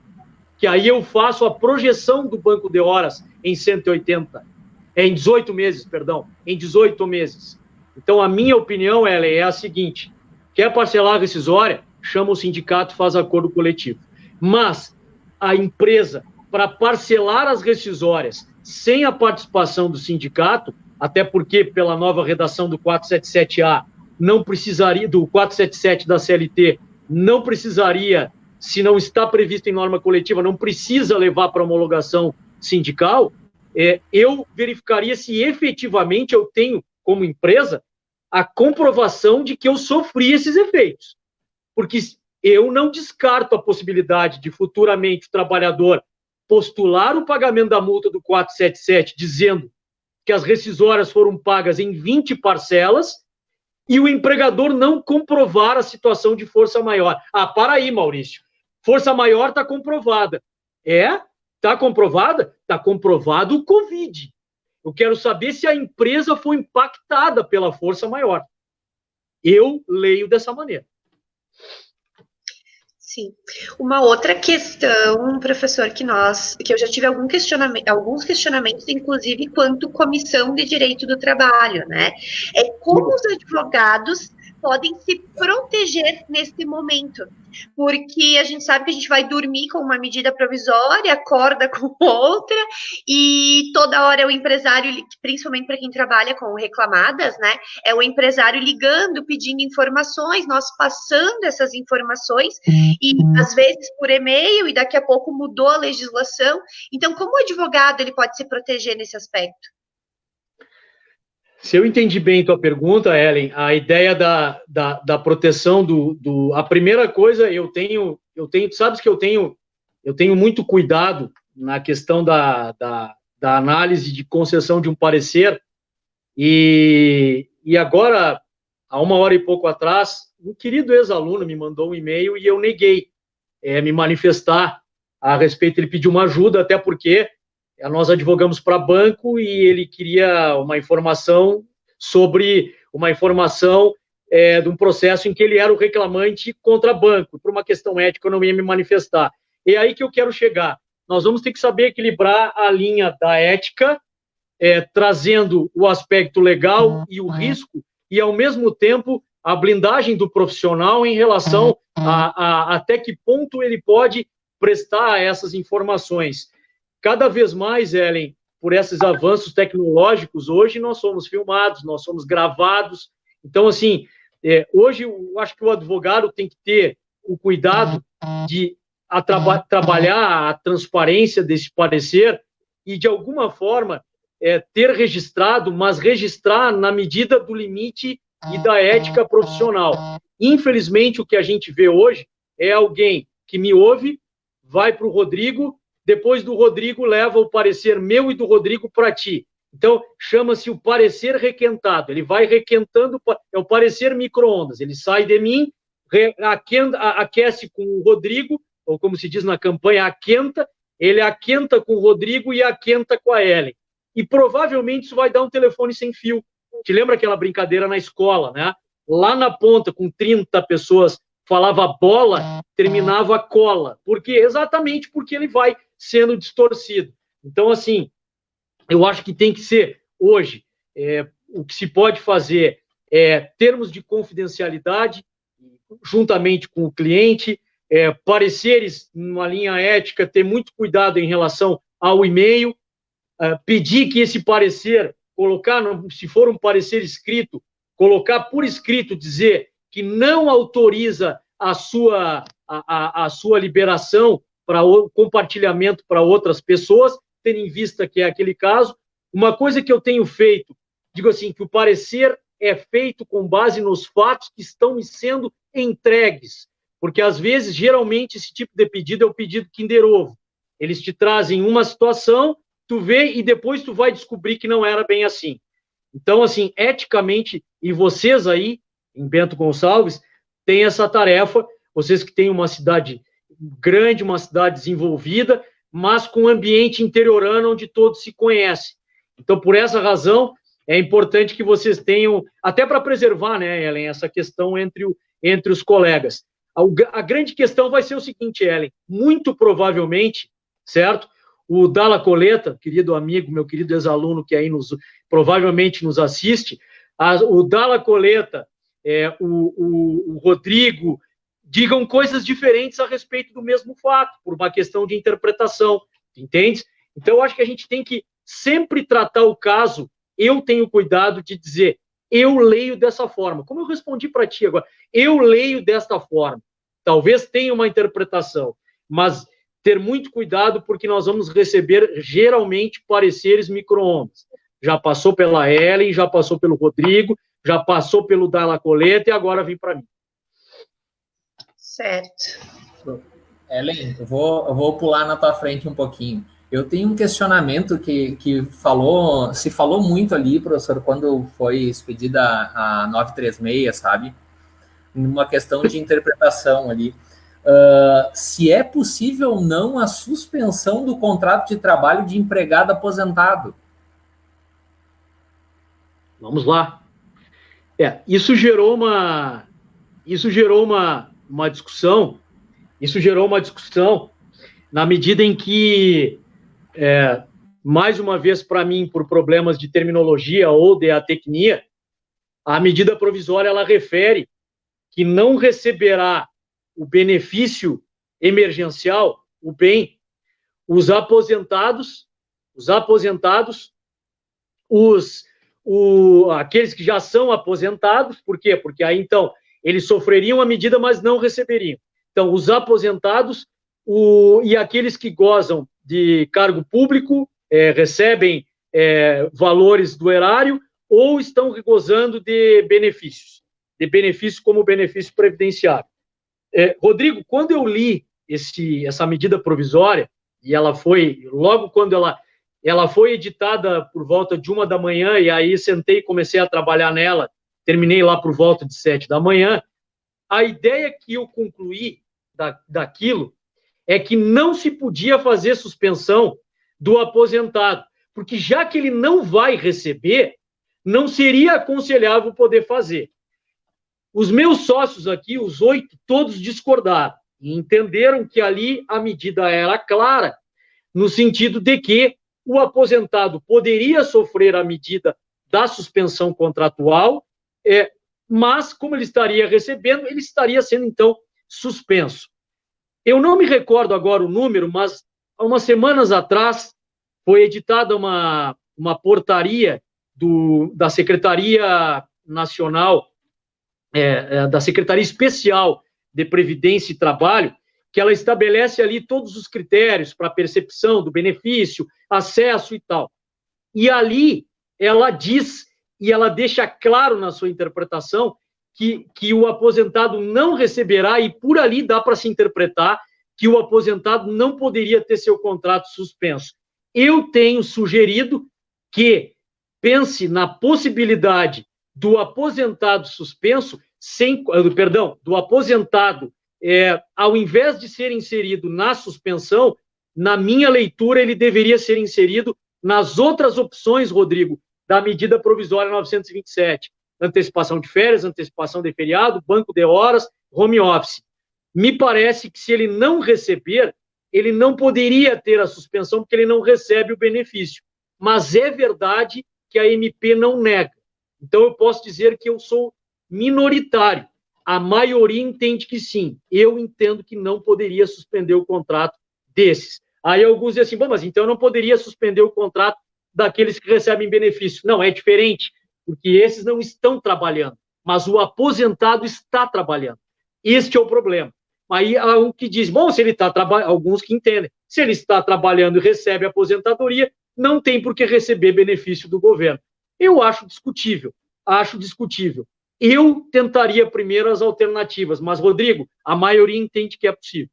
que aí eu faço a projeção do banco de horas em 180, em 18 meses, perdão, em 18 meses. Então, a minha opinião, Ellen, é a seguinte: quer parcelar a rescisória? Chama o sindicato, faz acordo coletivo. Mas a empresa, para parcelar as rescisórias sem a participação do sindicato, até porque pela nova redação do 477A, não precisaria, do 477 da CLT, não precisaria, se não está previsto em norma coletiva, não precisa levar para homologação sindical, eu verificaria se efetivamente eu tenho, como empresa, a comprovação de que eu sofri esses efeitos. Porque eu não descarto a possibilidade de futuramente o trabalhador postular o pagamento da multa do 477, dizendo que as rescisórias foram pagas em 20 parcelas e o empregador não comprovar a situação de força maior. Para aí, Maurício. Força maior está comprovada. Está comprovada? Está comprovado o Covid. Eu quero saber se a empresa foi impactada pela força maior. Eu leio dessa maneira. Sim. Uma outra questão, professor, que eu já tive alguns questionamentos, inclusive quanto comissão de direito do trabalho, né? É como os advogados podem se proteger nesse momento, porque a gente sabe que a gente vai dormir com uma medida provisória, acorda com outra, e toda hora é o empresário, principalmente para quem trabalha com reclamadas, né, é o empresário ligando, pedindo informações, nós passando essas informações, e às vezes por e-mail, e daqui a pouco mudou a legislação. Então, como o advogado ele pode se proteger nesse aspecto? Se eu entendi bem tua pergunta, Ellen, a ideia da proteção a primeira coisa, tu sabes que eu tenho muito cuidado na questão da análise de concessão de um parecer, e agora, há 1 hora e pouco atrás, um querido ex-aluno me mandou um e-mail e eu neguei me manifestar a respeito. Ele pediu uma ajuda, até porque nós advogamos para banco e ele queria uma informação de um processo em que ele era o reclamante contra banco. Por uma questão ética, eu não ia me manifestar. E é aí que eu quero chegar. Nós vamos ter que saber equilibrar a linha da ética, trazendo o aspecto legal e o risco, e, ao mesmo tempo, a blindagem do profissional em relação a até que ponto ele pode prestar essas informações. Cada vez mais, Ellen, por esses avanços tecnológicos, hoje nós somos filmados, nós somos gravados. Então, assim, hoje eu acho que o advogado tem que ter o cuidado de trabalhar a transparência desse parecer e, de alguma forma, ter registrado, mas registrar na medida do limite e da ética profissional. Infelizmente, o que a gente vê hoje é alguém que me ouve, vai para o Rodrigo, depois do Rodrigo leva o parecer meu e do Rodrigo para ti. Então, chama-se o parecer requentado. Ele vai requentando, é o parecer micro-ondas. Ele sai de mim, aquece com o Rodrigo, ou como se diz na campanha, aquenta, ele aquenta com o Rodrigo e aquenta com a Ellen. E provavelmente isso vai dar um telefone sem fio. Te lembra aquela brincadeira na escola, né? Lá na ponta, com 30 pessoas, falava bola, terminava cola. Por quê? Exatamente porque ele vai sendo distorcido. Então, assim, eu acho que tem que ser, hoje, o que se pode fazer é termos de confidencialidade, juntamente com o cliente, pareceres numa linha ética, ter muito cuidado em relação ao e-mail, pedir que esse parecer, colocar, se for um parecer escrito, colocar por escrito, dizer que não autoriza a sua liberação para o compartilhamento para outras pessoas, tendo em vista que é aquele caso. Uma coisa que eu tenho feito, digo assim, que o parecer é feito com base nos fatos que estão me sendo entregues, porque às vezes, geralmente, esse tipo de pedido é o pedido Kinder Ovo. Eles te trazem uma situação, tu vê e depois tu vai descobrir que não era bem assim. Então, assim, eticamente, e vocês aí, em Bento Gonçalves, têm essa tarefa, vocês que têm uma cidade grande, uma cidade desenvolvida, mas com um ambiente interiorano onde todos se conhecem. Então, por essa razão, é importante que vocês tenham, até para preservar, né, Ellen, essa questão entre os colegas. A grande questão vai ser o seguinte, Ellen, muito provavelmente, certo? O Dalla Coleta, querido amigo, meu querido ex-aluno que aí provavelmente nos assiste, o Dalla Coleta, o Rodrigo, digam coisas diferentes a respeito do mesmo fato, por uma questão de interpretação, entende? Então, eu acho que a gente tem que sempre tratar o caso, eu tenho cuidado de dizer, eu leio dessa forma, como eu respondi para ti agora, eu leio desta forma, talvez tenha uma interpretação, mas ter muito cuidado, porque nós vamos receber, geralmente, pareceres micro-ondas. Já passou pela Ellen, já passou pelo Rodrigo, já passou pelo Dalla Coleta e agora vem para mim. Certo. Ellen, eu vou pular na tua frente um pouquinho. Eu tenho um questionamento que se falou muito ali, professor, quando foi expedida a 936, sabe? Uma questão de interpretação ali. Se é possível ou não a suspensão do contrato de trabalho de empregado aposentado. Vamos lá. Isso gerou uma discussão, na medida em que, mais uma vez, para mim, por problemas de terminologia ou de atecnia, a medida provisória ela refere que não receberá o benefício emergencial, o BEM, aqueles que já são aposentados. Por quê? Porque aí, então, eles sofreriam a medida, mas não receberiam. Então, os aposentados e aqueles que gozam de cargo público, recebem valores do erário ou estão gozando de benefícios como benefício previdenciário. Rodrigo, quando eu li essa medida provisória, e ela foi, logo quando ela foi editada por volta de 1 da manhã, e aí sentei e comecei a trabalhar nela, terminei lá por volta de 7 da manhã, a ideia que eu concluí daquilo é que não se podia fazer suspensão do aposentado, porque já que ele não vai receber, não seria aconselhável poder fazer. Os meus sócios aqui, os 8, todos discordaram e entenderam que ali a medida era clara, no sentido de que o aposentado poderia sofrer a medida da suspensão contratual, mas, como ele estaria recebendo, ele estaria sendo, então, suspenso. Eu não me recordo agora o número, mas há umas semanas atrás foi editada uma portaria da Secretaria Nacional, da Secretaria Especial de Previdência e Trabalho, que ela estabelece ali todos os critérios para percepção do benefício, acesso e tal. E ali ela diz, e ela deixa claro na sua interpretação, que o aposentado não receberá, e por ali dá para se interpretar que o aposentado não poderia ter seu contrato suspenso. Eu tenho sugerido que pense na possibilidade do aposentado suspenso, do aposentado, ao invés de ser inserido na suspensão, na minha leitura, ele deveria ser inserido nas outras opções, Rodrigo, da medida provisória 927. Antecipação de férias, antecipação de feriado, banco de horas, home office. Me parece que se ele não receber, ele não poderia ter a suspensão, porque ele não recebe o benefício. Mas é verdade que a MP não nega. Então, eu posso dizer que eu sou minoritário. A maioria entende que sim. Eu entendo que não poderia suspender o contrato desses. Aí alguns dizem assim, bom, mas então eu não poderia suspender o contrato daqueles que recebem benefício. Não, é diferente, porque esses não estão trabalhando, mas o aposentado está trabalhando. Este é o problema. Aí há um que diz, bom, se ele está trabalhando, alguns que entendem, se ele está trabalhando e recebe aposentadoria, não tem por que receber benefício do governo. Eu acho discutível. Eu tentaria primeiro as alternativas, mas, Rodrigo, a maioria entende que é possível.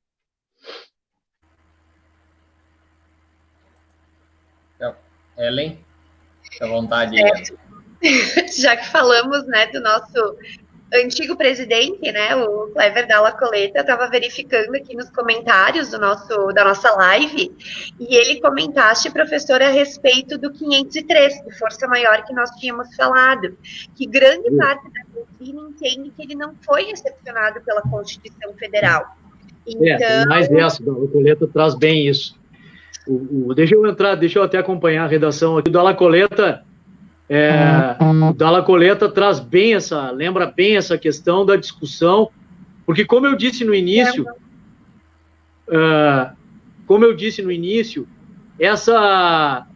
Ellen, fica à vontade. Já que falamos, né, do nosso antigo presidente, né, o Cleber Dalla Coleta, estava verificando aqui nos comentários da nossa live, e ele comentaste, professor, a respeito do 503, do Força Maior que nós tínhamos falado, que grande parte da doutrina entende que ele não foi recepcionado pela Constituição Federal. Então... mais essa, o Coleta traz bem isso. Deixa eu até acompanhar a redação aqui. O Dalla Coleta traz bem lembra bem essa questão da discussão, porque como eu disse no início, essa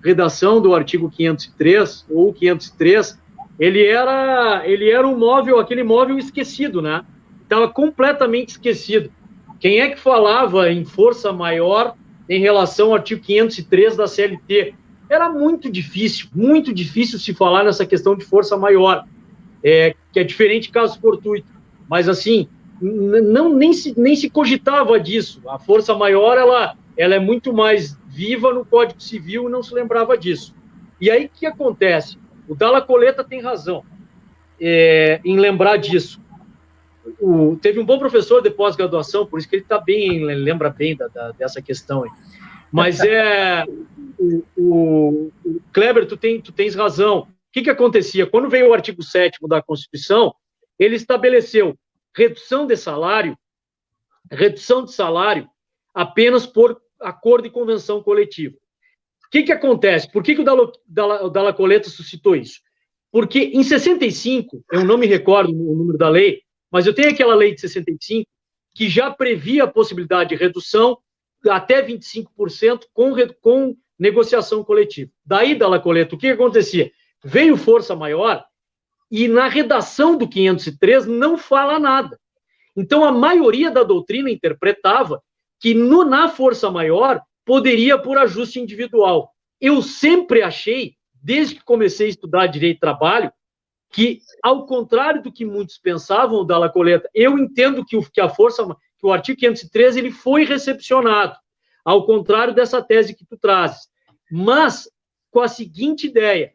redação do artigo 503 ou 503, ele era um móvel, aquele móvel esquecido, né? Estava completamente esquecido. Quem é que falava em força maior em relação ao artigo 503 da CLT? Era muito difícil se falar nessa questão de força maior, que é diferente caso fortuito. Mas, assim, nem se cogitava disso. A força maior, ela é muito mais viva no Código Civil e não se lembrava disso. E aí, o que acontece? O Dalla Coleta tem razão em lembrar disso. Teve um bom professor de pós-graduação, por isso que ele lembra bem dessa questão aí. Mas o Kleber, tu tens razão. O que acontecia? Quando veio o artigo 7º da Constituição, ele estabeleceu redução de salário apenas por acordo e convenção coletiva. O que acontece? Por que o Dalla Coleta suscitou isso? Porque em 65, eu não me recordo o número da lei, mas eu tenho aquela lei de 65 que já previa a possibilidade de redução até 25% com negociação coletiva. Daí, Dalla Coleta, o que acontecia? Veio força maior e na redação do 503 não fala nada. Então, a maioria da doutrina interpretava que na força maior poderia por ajuste individual. Eu sempre achei, desde que comecei a estudar direito do trabalho, que, ao contrário do que muitos pensavam, Dalla Coleta, eu entendo que o artigo 513 ele foi recepcionado, ao contrário dessa tese que tu trazes. Mas, com a seguinte ideia,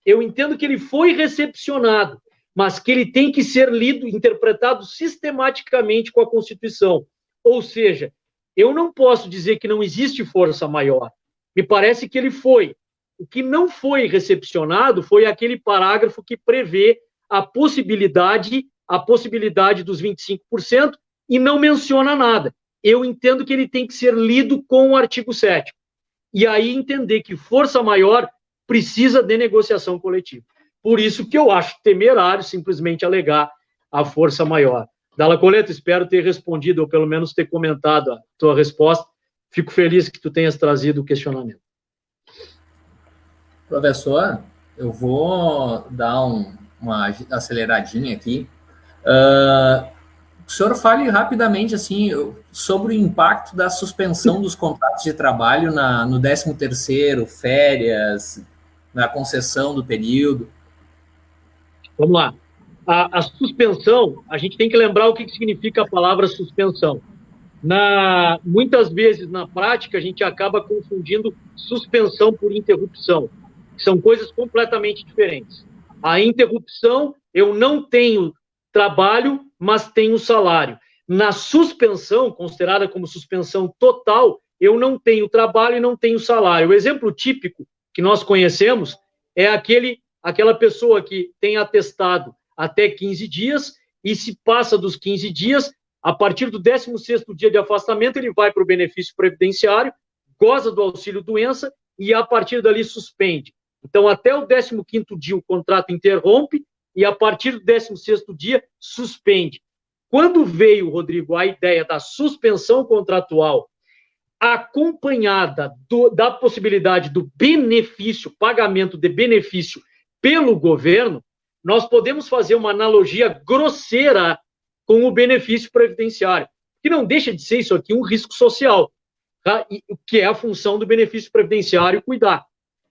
eu entendo que ele foi recepcionado, mas que ele tem que ser lido, interpretado sistematicamente com a Constituição. Ou seja, eu não posso dizer que não existe força maior. Me parece que ele foi. O que não foi recepcionado foi aquele parágrafo que prevê a possibilidade dos 25% e não menciona nada. Eu entendo que ele tem que ser lido com o artigo 7º. E aí entender que força maior precisa de negociação coletiva. Por isso que eu acho temerário simplesmente alegar a força maior. Dalla Coleta, espero ter respondido, ou pelo menos ter comentado a tua resposta. Fico feliz que tu tenhas trazido o questionamento. Professor, eu vou dar uma aceleradinha aqui. O senhor fale rapidamente assim, sobre o impacto da suspensão dos contratos de trabalho no 13º, férias, na concessão do período. Vamos lá. A suspensão, a gente tem que lembrar o que significa a palavra suspensão. Muitas vezes, na prática, a gente acaba confundindo suspensão por interrupção. São coisas completamente diferentes. A interrupção, eu não tenho trabalho, mas tenho salário. Na suspensão, considerada como suspensão total, eu não tenho trabalho e não tenho salário. O exemplo típico que nós conhecemos é aquela pessoa que tem atestado até 15 dias e se passa dos 15 dias, a partir do 16º dia de afastamento, ele vai para o benefício previdenciário, goza do auxílio-doença e, a partir dali, suspende. Então, até o 15º dia, o contrato interrompe e, a partir do 16º dia, suspende. Quando veio, Rodrigo, a ideia da suspensão contratual acompanhada da possibilidade do benefício, pagamento de benefício pelo governo, nós podemos fazer uma analogia grosseira com o benefício previdenciário, que não deixa de ser isso aqui um risco social, tá? Que é a função do benefício previdenciário cuidar.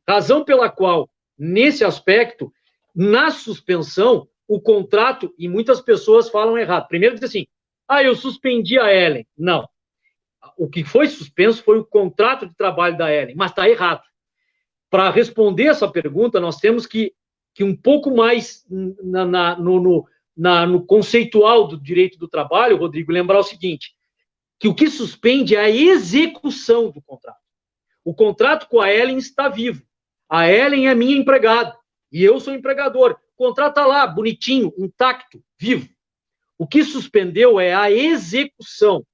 Razão pela qual, nesse aspecto, na suspensão, o contrato, e muitas pessoas falam errado. Primeiro diz assim, eu suspendi a Ellen. Não. O que foi suspenso foi o contrato de trabalho da Ellen, mas está errado. Para responder essa pergunta, nós temos que um pouco mais no conceitual do direito do trabalho, Rodrigo, lembrar o seguinte, que o que suspende é a execução do contrato. O contrato com a Ellen está vivo. A Ellen é minha empregada e eu sou empregador. O contrato está lá, bonitinho, intacto, vivo. O que suspendeu é a execução.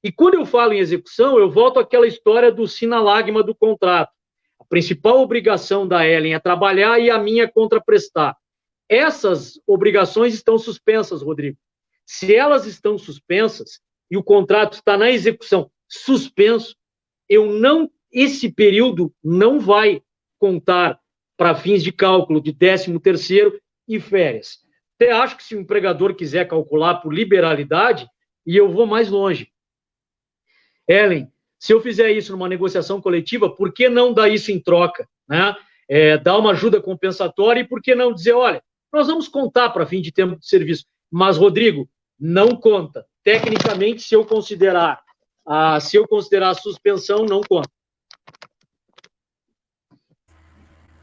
E quando eu falo em execução, eu volto àquela história do sinalagma do contrato. A principal obrigação da Ellen é trabalhar e a minha é contraprestar. Essas obrigações estão suspensas, Rodrigo. Se elas estão suspensas e o contrato está na execução suspenso, esse período não vai contar para fins de cálculo de 13º e férias. Até acho que se o empregador quiser calcular por liberalidade, e eu vou mais longe. Ellen, se eu fizer isso numa negociação coletiva, por que não dar isso em troca? Né? Dar uma ajuda compensatória e por que não dizer, olha, nós vamos contar para fim de tempo de serviço. Mas, Rodrigo, não conta. Tecnicamente, se eu considerar a suspensão, não conta.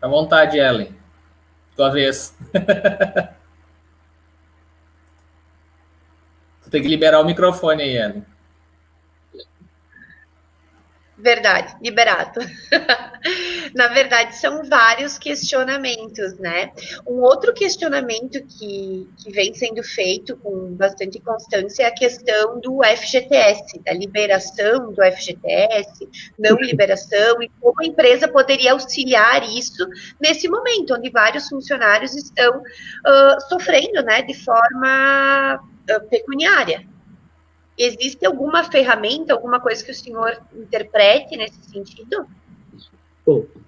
À vontade, Ellen. Tua vez. Tu tem que liberar o microfone aí, Ellen. Verdade, liberado. Na verdade, são vários questionamentos, né? Um outro questionamento que vem sendo feito com bastante constância é a questão do FGTS, da liberação do FGTS, não liberação, e como a empresa poderia auxiliar isso nesse momento, onde vários funcionários estão sofrendo, né, de forma pecuniária. Existe alguma ferramenta, alguma coisa que o senhor interprete nesse sentido?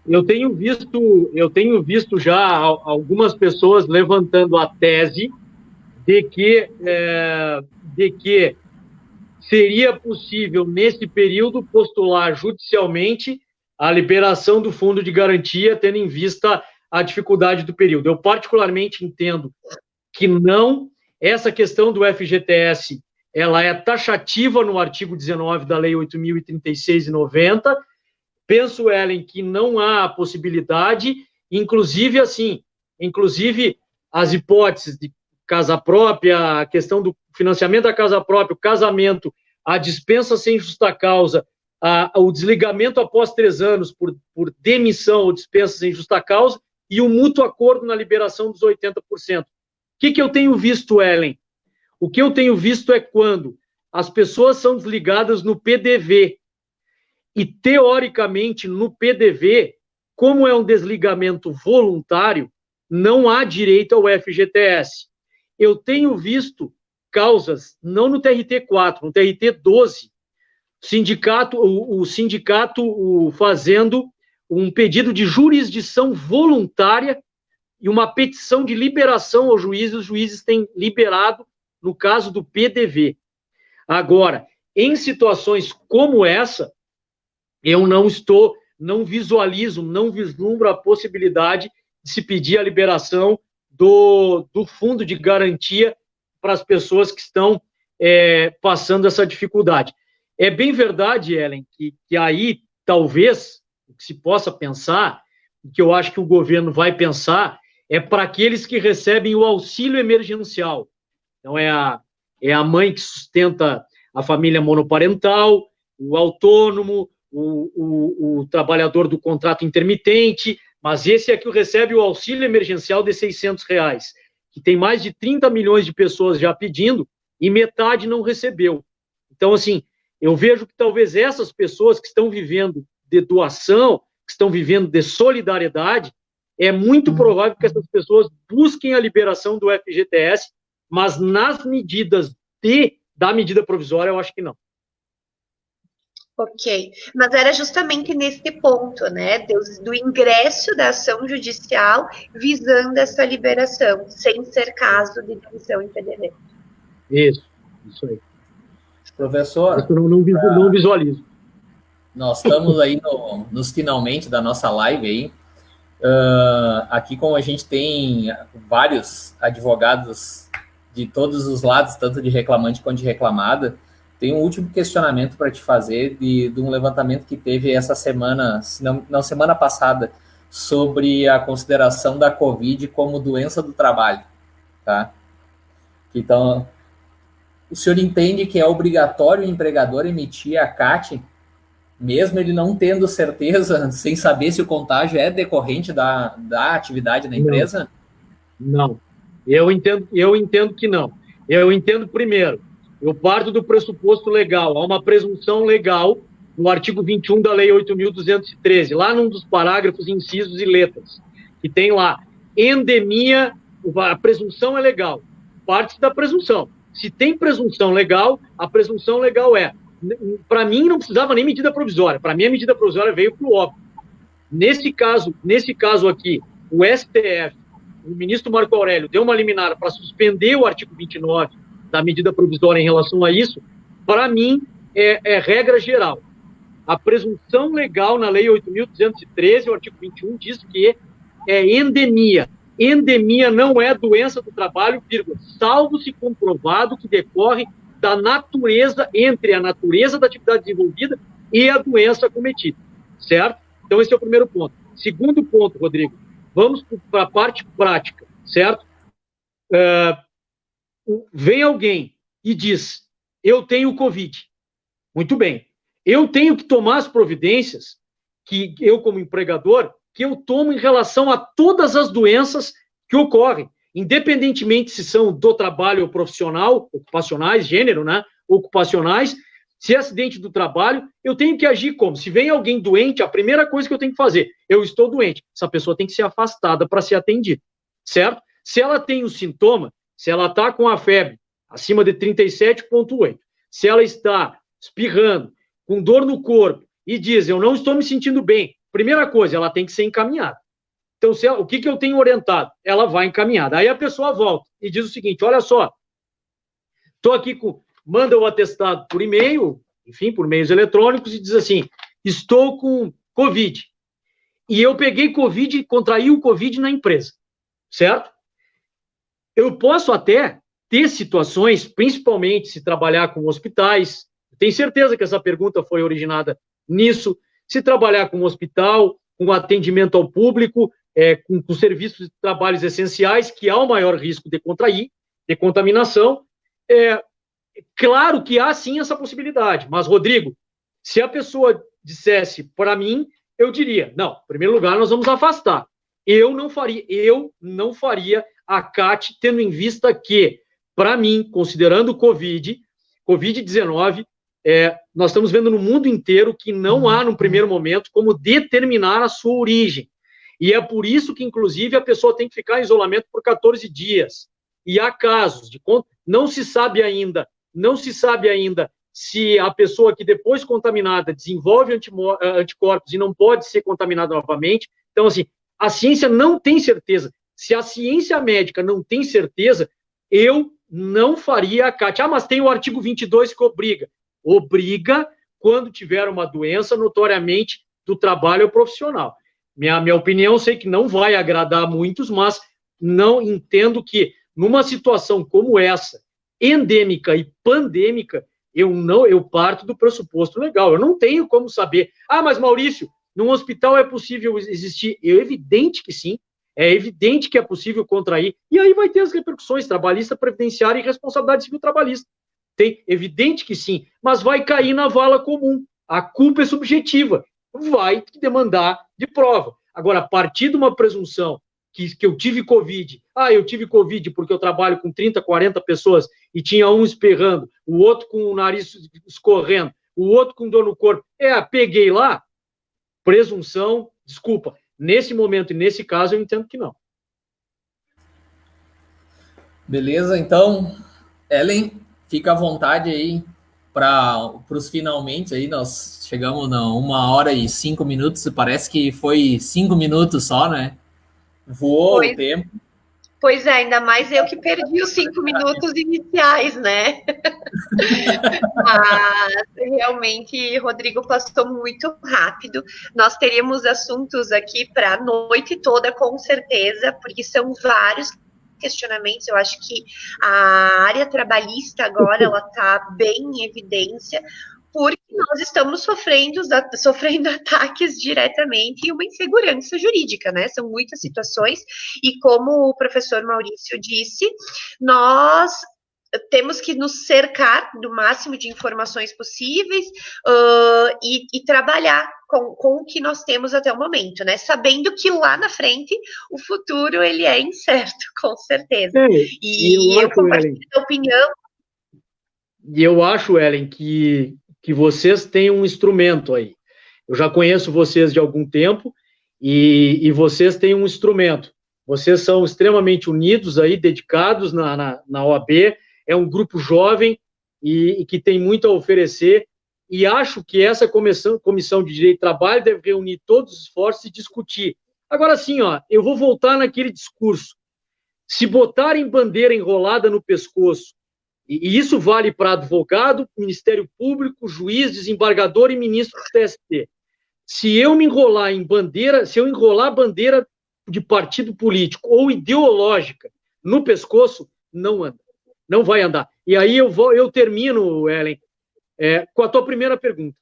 Eu tenho visto já algumas pessoas levantando a tese de que seria possível, nesse período, postular judicialmente a liberação do fundo de garantia, tendo em vista a dificuldade do período. Eu particularmente entendo que não. Essa questão do FGTS, ela é taxativa no artigo 19 da Lei 8.036 e 90. Penso, Ellen, que não há possibilidade, inclusive as hipóteses de casa própria, a questão do financiamento da casa própria, o casamento, a dispensa sem justa causa, o desligamento após 3 anos por demissão ou dispensa sem justa causa e o mútuo acordo na liberação dos 80%. O que eu tenho visto, Ellen? O que eu tenho visto é quando as pessoas são desligadas no PDV. E, teoricamente, no PDV, como é um desligamento voluntário, não há direito ao FGTS. Eu tenho visto causas, não no TRT4, no TRT12, o sindicato fazendo um pedido de jurisdição voluntária e uma petição de liberação ao juiz, e os juízes têm liberado no caso do PDV. Agora, em situações como essa, eu não vislumbro a possibilidade de se pedir a liberação do fundo de garantia para as pessoas que estão passando essa dificuldade. é bem verdade, Ellen, que aí talvez o que se possa pensar, o que eu acho que o governo vai pensar, é para aqueles que recebem o auxílio emergencial. Então, é a mãe que sustenta a família monoparental, o autônomo, o trabalhador do contrato intermitente, mas esse é que recebe o auxílio emergencial de R$600, que tem mais de 30 milhões de pessoas já pedindo e metade não recebeu. Então, assim, eu vejo que talvez essas pessoas que estão vivendo de doação, que estão vivendo de solidariedade, é muito provável que essas pessoas busquem a liberação do FGTS, mas nas medidas da medida provisória, eu acho que não. Ok, mas era justamente nesse ponto, né, do ingresso da ação judicial visando essa liberação, sem ser caso de demissão em PDV. Isso aí. Professor, eu não visualizo. Nós estamos aí nos finalmente da nossa live aí. Aqui, como a gente tem vários advogados de todos os lados, tanto de reclamante quanto de reclamada, tem um último questionamento para te fazer de um levantamento que teve essa semana, não semana passada, sobre a consideração da Covid como doença do trabalho, tá? Então, o senhor entende que é obrigatório o empregador emitir a CAT, mesmo ele não tendo certeza, sem saber se o contágio é decorrente da atividade da empresa? Não. Eu entendo que não. Eu entendo, primeiro, eu parto do pressuposto legal. Há uma presunção legal no artigo 21 da Lei 8.213, lá num dos parágrafos, incisos e letras, que tem lá, endemia, a presunção é legal. Parte da presunção. Se tem presunção legal, a presunção legal para mim, não precisava nem medida provisória. Para mim, a medida provisória veio para o óbvio. Nesse caso aqui, o STF, o ministro Marco Aurélio, deu uma liminar para suspender o artigo 29 da medida provisória em relação a isso. Para mim, é regra geral. A presunção legal na Lei 8.213, o artigo 21, diz que é endemia. Endemia não é doença do trabalho, vírgula, salvo se comprovado que decorre da natureza, entre a natureza da atividade desenvolvida e a doença cometida, certo? Então, esse é o primeiro ponto. Segundo ponto, Rodrigo, vamos para a parte prática, certo? Vem alguém e diz, eu tenho Covid. Muito bem. Eu tenho que tomar as providências que eu, como empregador, que eu tomo em relação a todas as doenças que ocorrem, independentemente se são do trabalho ou profissional, ocupacionais, gênero, né? Ocupacionais. Se é acidente do trabalho, eu tenho que agir como? Se vem alguém doente, a primeira coisa que eu tenho que fazer, eu estou doente. Essa pessoa tem que ser afastada para ser atendida, certo? Se ela tem o sintoma, se ela está com a febre acima de 37,8, se ela está espirrando, com dor no corpo, e diz, eu não estou me sentindo bem, primeira coisa, ela tem que ser encaminhada. Então, o que eu tenho orientado? Ela vai encaminhada. Aí a pessoa volta e diz o seguinte, olha só, estou aqui manda o atestado por e-mail, enfim, por meios eletrônicos, e diz assim, estou com Covid. E eu peguei Covid e contraí o Covid na empresa, certo? Eu posso até ter situações, principalmente se trabalhar com hospitais, tenho certeza que essa pergunta foi originada nisso, se trabalhar com hospital, com atendimento ao público, com serviços de trabalhos essenciais, que há o maior risco de contrair, de contaminação, claro que há sim essa possibilidade, mas, Rodrigo, se a pessoa dissesse para mim, eu diria, não, em primeiro lugar, nós vamos afastar. Eu não faria a CAT, tendo em vista que, para mim, considerando o Covid-19, nós estamos vendo no mundo inteiro que não há, no primeiro momento, como determinar a sua origem. E é por isso que, inclusive, a pessoa tem que ficar em isolamento por 14 dias. E há casos de... Não se sabe ainda se a pessoa que depois contaminada desenvolve anticorpos e não pode ser contaminada novamente. Então, assim, a ciência não tem certeza. Se a ciência médica não tem certeza, eu não faria a CAT. Ah, mas tem o artigo 22 que obriga. Obriga quando tiver uma doença notoriamente do trabalho profissional. Minha opinião, sei que não vai agradar a muitos, mas não entendo que, numa situação como essa, endêmica e pandêmica, eu parto do pressuposto legal. Eu não tenho como saber. Ah, mas Maurício, num hospital é possível existir? É evidente que sim. É evidente que é possível contrair. E aí vai ter as repercussões trabalhista, previdenciária e responsabilidade civil trabalhista. Tem, evidente que sim, mas vai cair na vala comum. A culpa é subjetiva. Vai demandar de prova. Agora, a partir de uma presunção que eu tive Covid, eu tive Covid porque eu trabalho com 30, 40 pessoas e tinha um esperrando, o outro com o nariz escorrendo, o outro com dor no corpo, peguei lá, presunção, desculpa, nesse momento e nesse caso eu entendo que não. Beleza, então, Ellen, fica à vontade aí para os finalmente aí, nós chegamos a 1h05, parece que foi 5 minutos só, né? Voou o tempo. Pois é, ainda mais eu que perdi os 5 minutos iniciais, né? Mas realmente, Rodrigo, passou muito rápido. Nós teríamos assuntos aqui para a noite toda, com certeza, porque são vários questionamentos. Eu acho que a área trabalhista agora ela está bem em evidência, porque nós estamos sofrendo ataques diretamente e uma insegurança jurídica, né? São muitas situações, e como o professor Maurício disse, nós temos que nos cercar do máximo de informações possíveis e trabalhar com o que nós temos até o momento, né? Sabendo que lá na frente o futuro ele é incerto, com certeza. E eu compartilho a opinião. E eu acho, Ellen, que vocês têm um instrumento aí. Eu já conheço vocês de algum tempo e vocês têm um instrumento. Vocês são extremamente unidos aí, dedicados na OAB, é um grupo jovem e que tem muito a oferecer, e acho que essa comissão de Direito e Trabalho deve reunir todos os esforços e discutir. Agora sim, eu vou voltar naquele discurso. Se botarem bandeira enrolada no pescoço, e isso vale para advogado, Ministério Público, juiz, desembargador e ministro do TST. Se eu me enrolar em bandeira, se eu enrolar bandeira de partido político ou ideológica no pescoço, não anda. Não vai andar. E aí eu termino, Ellen, com a tua primeira pergunta.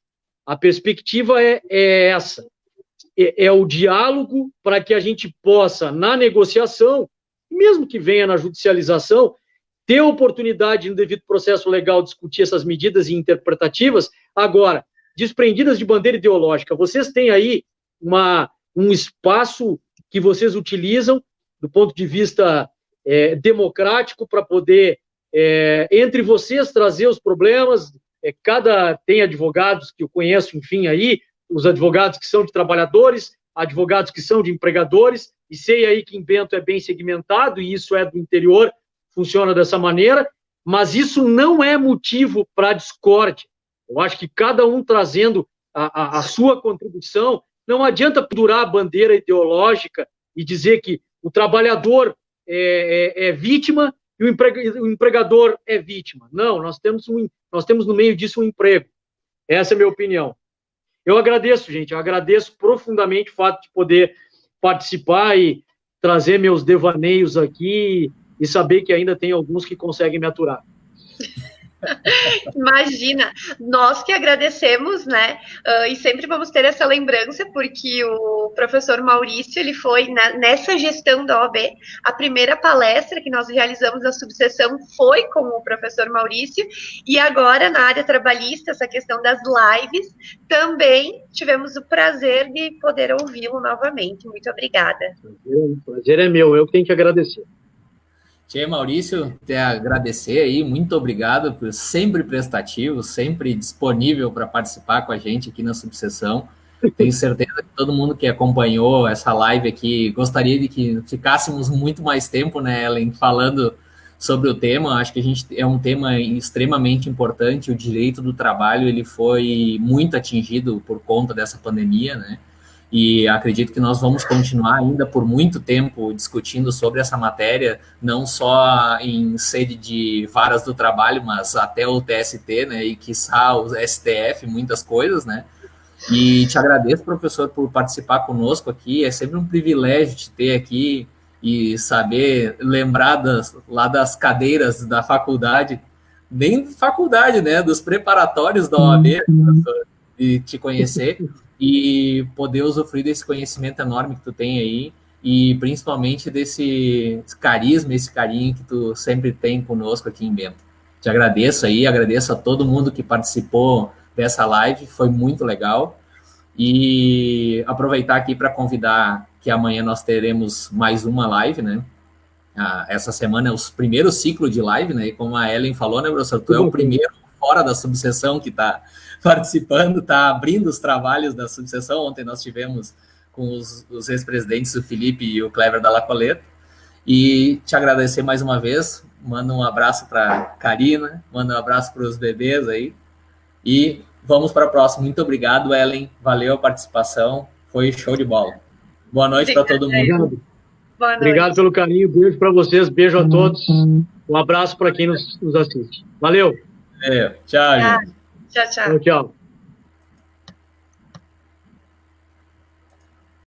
A perspectiva é essa. É o diálogo para que a gente possa, na negociação, mesmo que venha na judicialização, ter a oportunidade, no devido processo legal, discutir essas medidas interpretativas. Agora, desprendidas de bandeira ideológica, vocês têm aí um espaço que vocês utilizam do ponto de vista democrático para poder, entre vocês, trazer os problemas. Tem advogados que eu conheço, enfim, aí, os advogados que são de trabalhadores, advogados que são de empregadores, e sei aí que em Bento é bem segmentado, e isso é do interior, funciona dessa maneira, mas isso não é motivo para discórdia. Eu acho que cada um trazendo a sua contribuição, não adianta pendurar a bandeira ideológica e dizer que o trabalhador é vítima e o empregador é vítima. Não, nós temos no meio disso um emprego. Essa é a minha opinião. Eu agradeço, gente, eu agradeço profundamente o fato de poder participar e trazer meus devaneios aqui e saber que ainda tem alguns que conseguem me aturar. Imagina, nós que agradecemos, né? E sempre vamos ter essa lembrança, porque o professor Maurício, ele foi nessa gestão da OAB, a primeira palestra que nós realizamos na subseção foi com o professor Maurício, e agora na área trabalhista, essa questão das lives, também tivemos o prazer de poder ouvi-lo novamente. Muito obrigada. O prazer é meu, eu que tenho que agradecer. Tia Maurício, te agradecer aí, muito obrigado por sempre prestativo, sempre disponível para participar com a gente aqui na subseção. Tenho certeza que todo mundo que acompanhou essa live aqui gostaria de que ficássemos muito mais tempo, né, Ellen, falando sobre o tema. Acho que a gente é um tema extremamente importante. O direito do trabalho, ele foi muito atingido por conta dessa pandemia, né? E acredito que nós vamos continuar ainda por muito tempo discutindo sobre essa matéria, não só em sede de varas do trabalho, mas até o TST, né, e quiçá o STF, muitas coisas, né. E te agradeço, professor, por participar conosco aqui. É sempre um privilégio te ter aqui e saber lembrar lá das cadeiras da faculdade, nem faculdade, né? Dos preparatórios da OAB, professor, de te conhecer e poder usufruir desse conhecimento enorme que tu tem aí e principalmente desse carisma, esse carinho que tu sempre tem conosco aqui em Bento. Te agradeço aí, agradeço a todo mundo que participou dessa live, foi muito legal. E aproveitar aqui para convidar que amanhã nós teremos mais uma live, né? Essa semana é o primeiro ciclo de live, né? E como a Ellen falou, né, professor? Tu é o primeiro fora da subseção que está participando, está abrindo os trabalhos da subseção. Ontem nós tivemos com os ex-presidentes, o Felipe e o Clever da Lacoleta. E te agradecer mais uma vez. Manda um abraço para Karina, manda um abraço para os bebês aí. E vamos para a próxima. Muito obrigado, Ellen. Valeu a participação. Foi show de bola. Boa noite para todo mundo. Obrigado pelo carinho. Beijo para vocês. Beijo a todos. Um abraço para quem nos assiste. Valeu. Tchau, gente. Tchau, tchau. Tchau.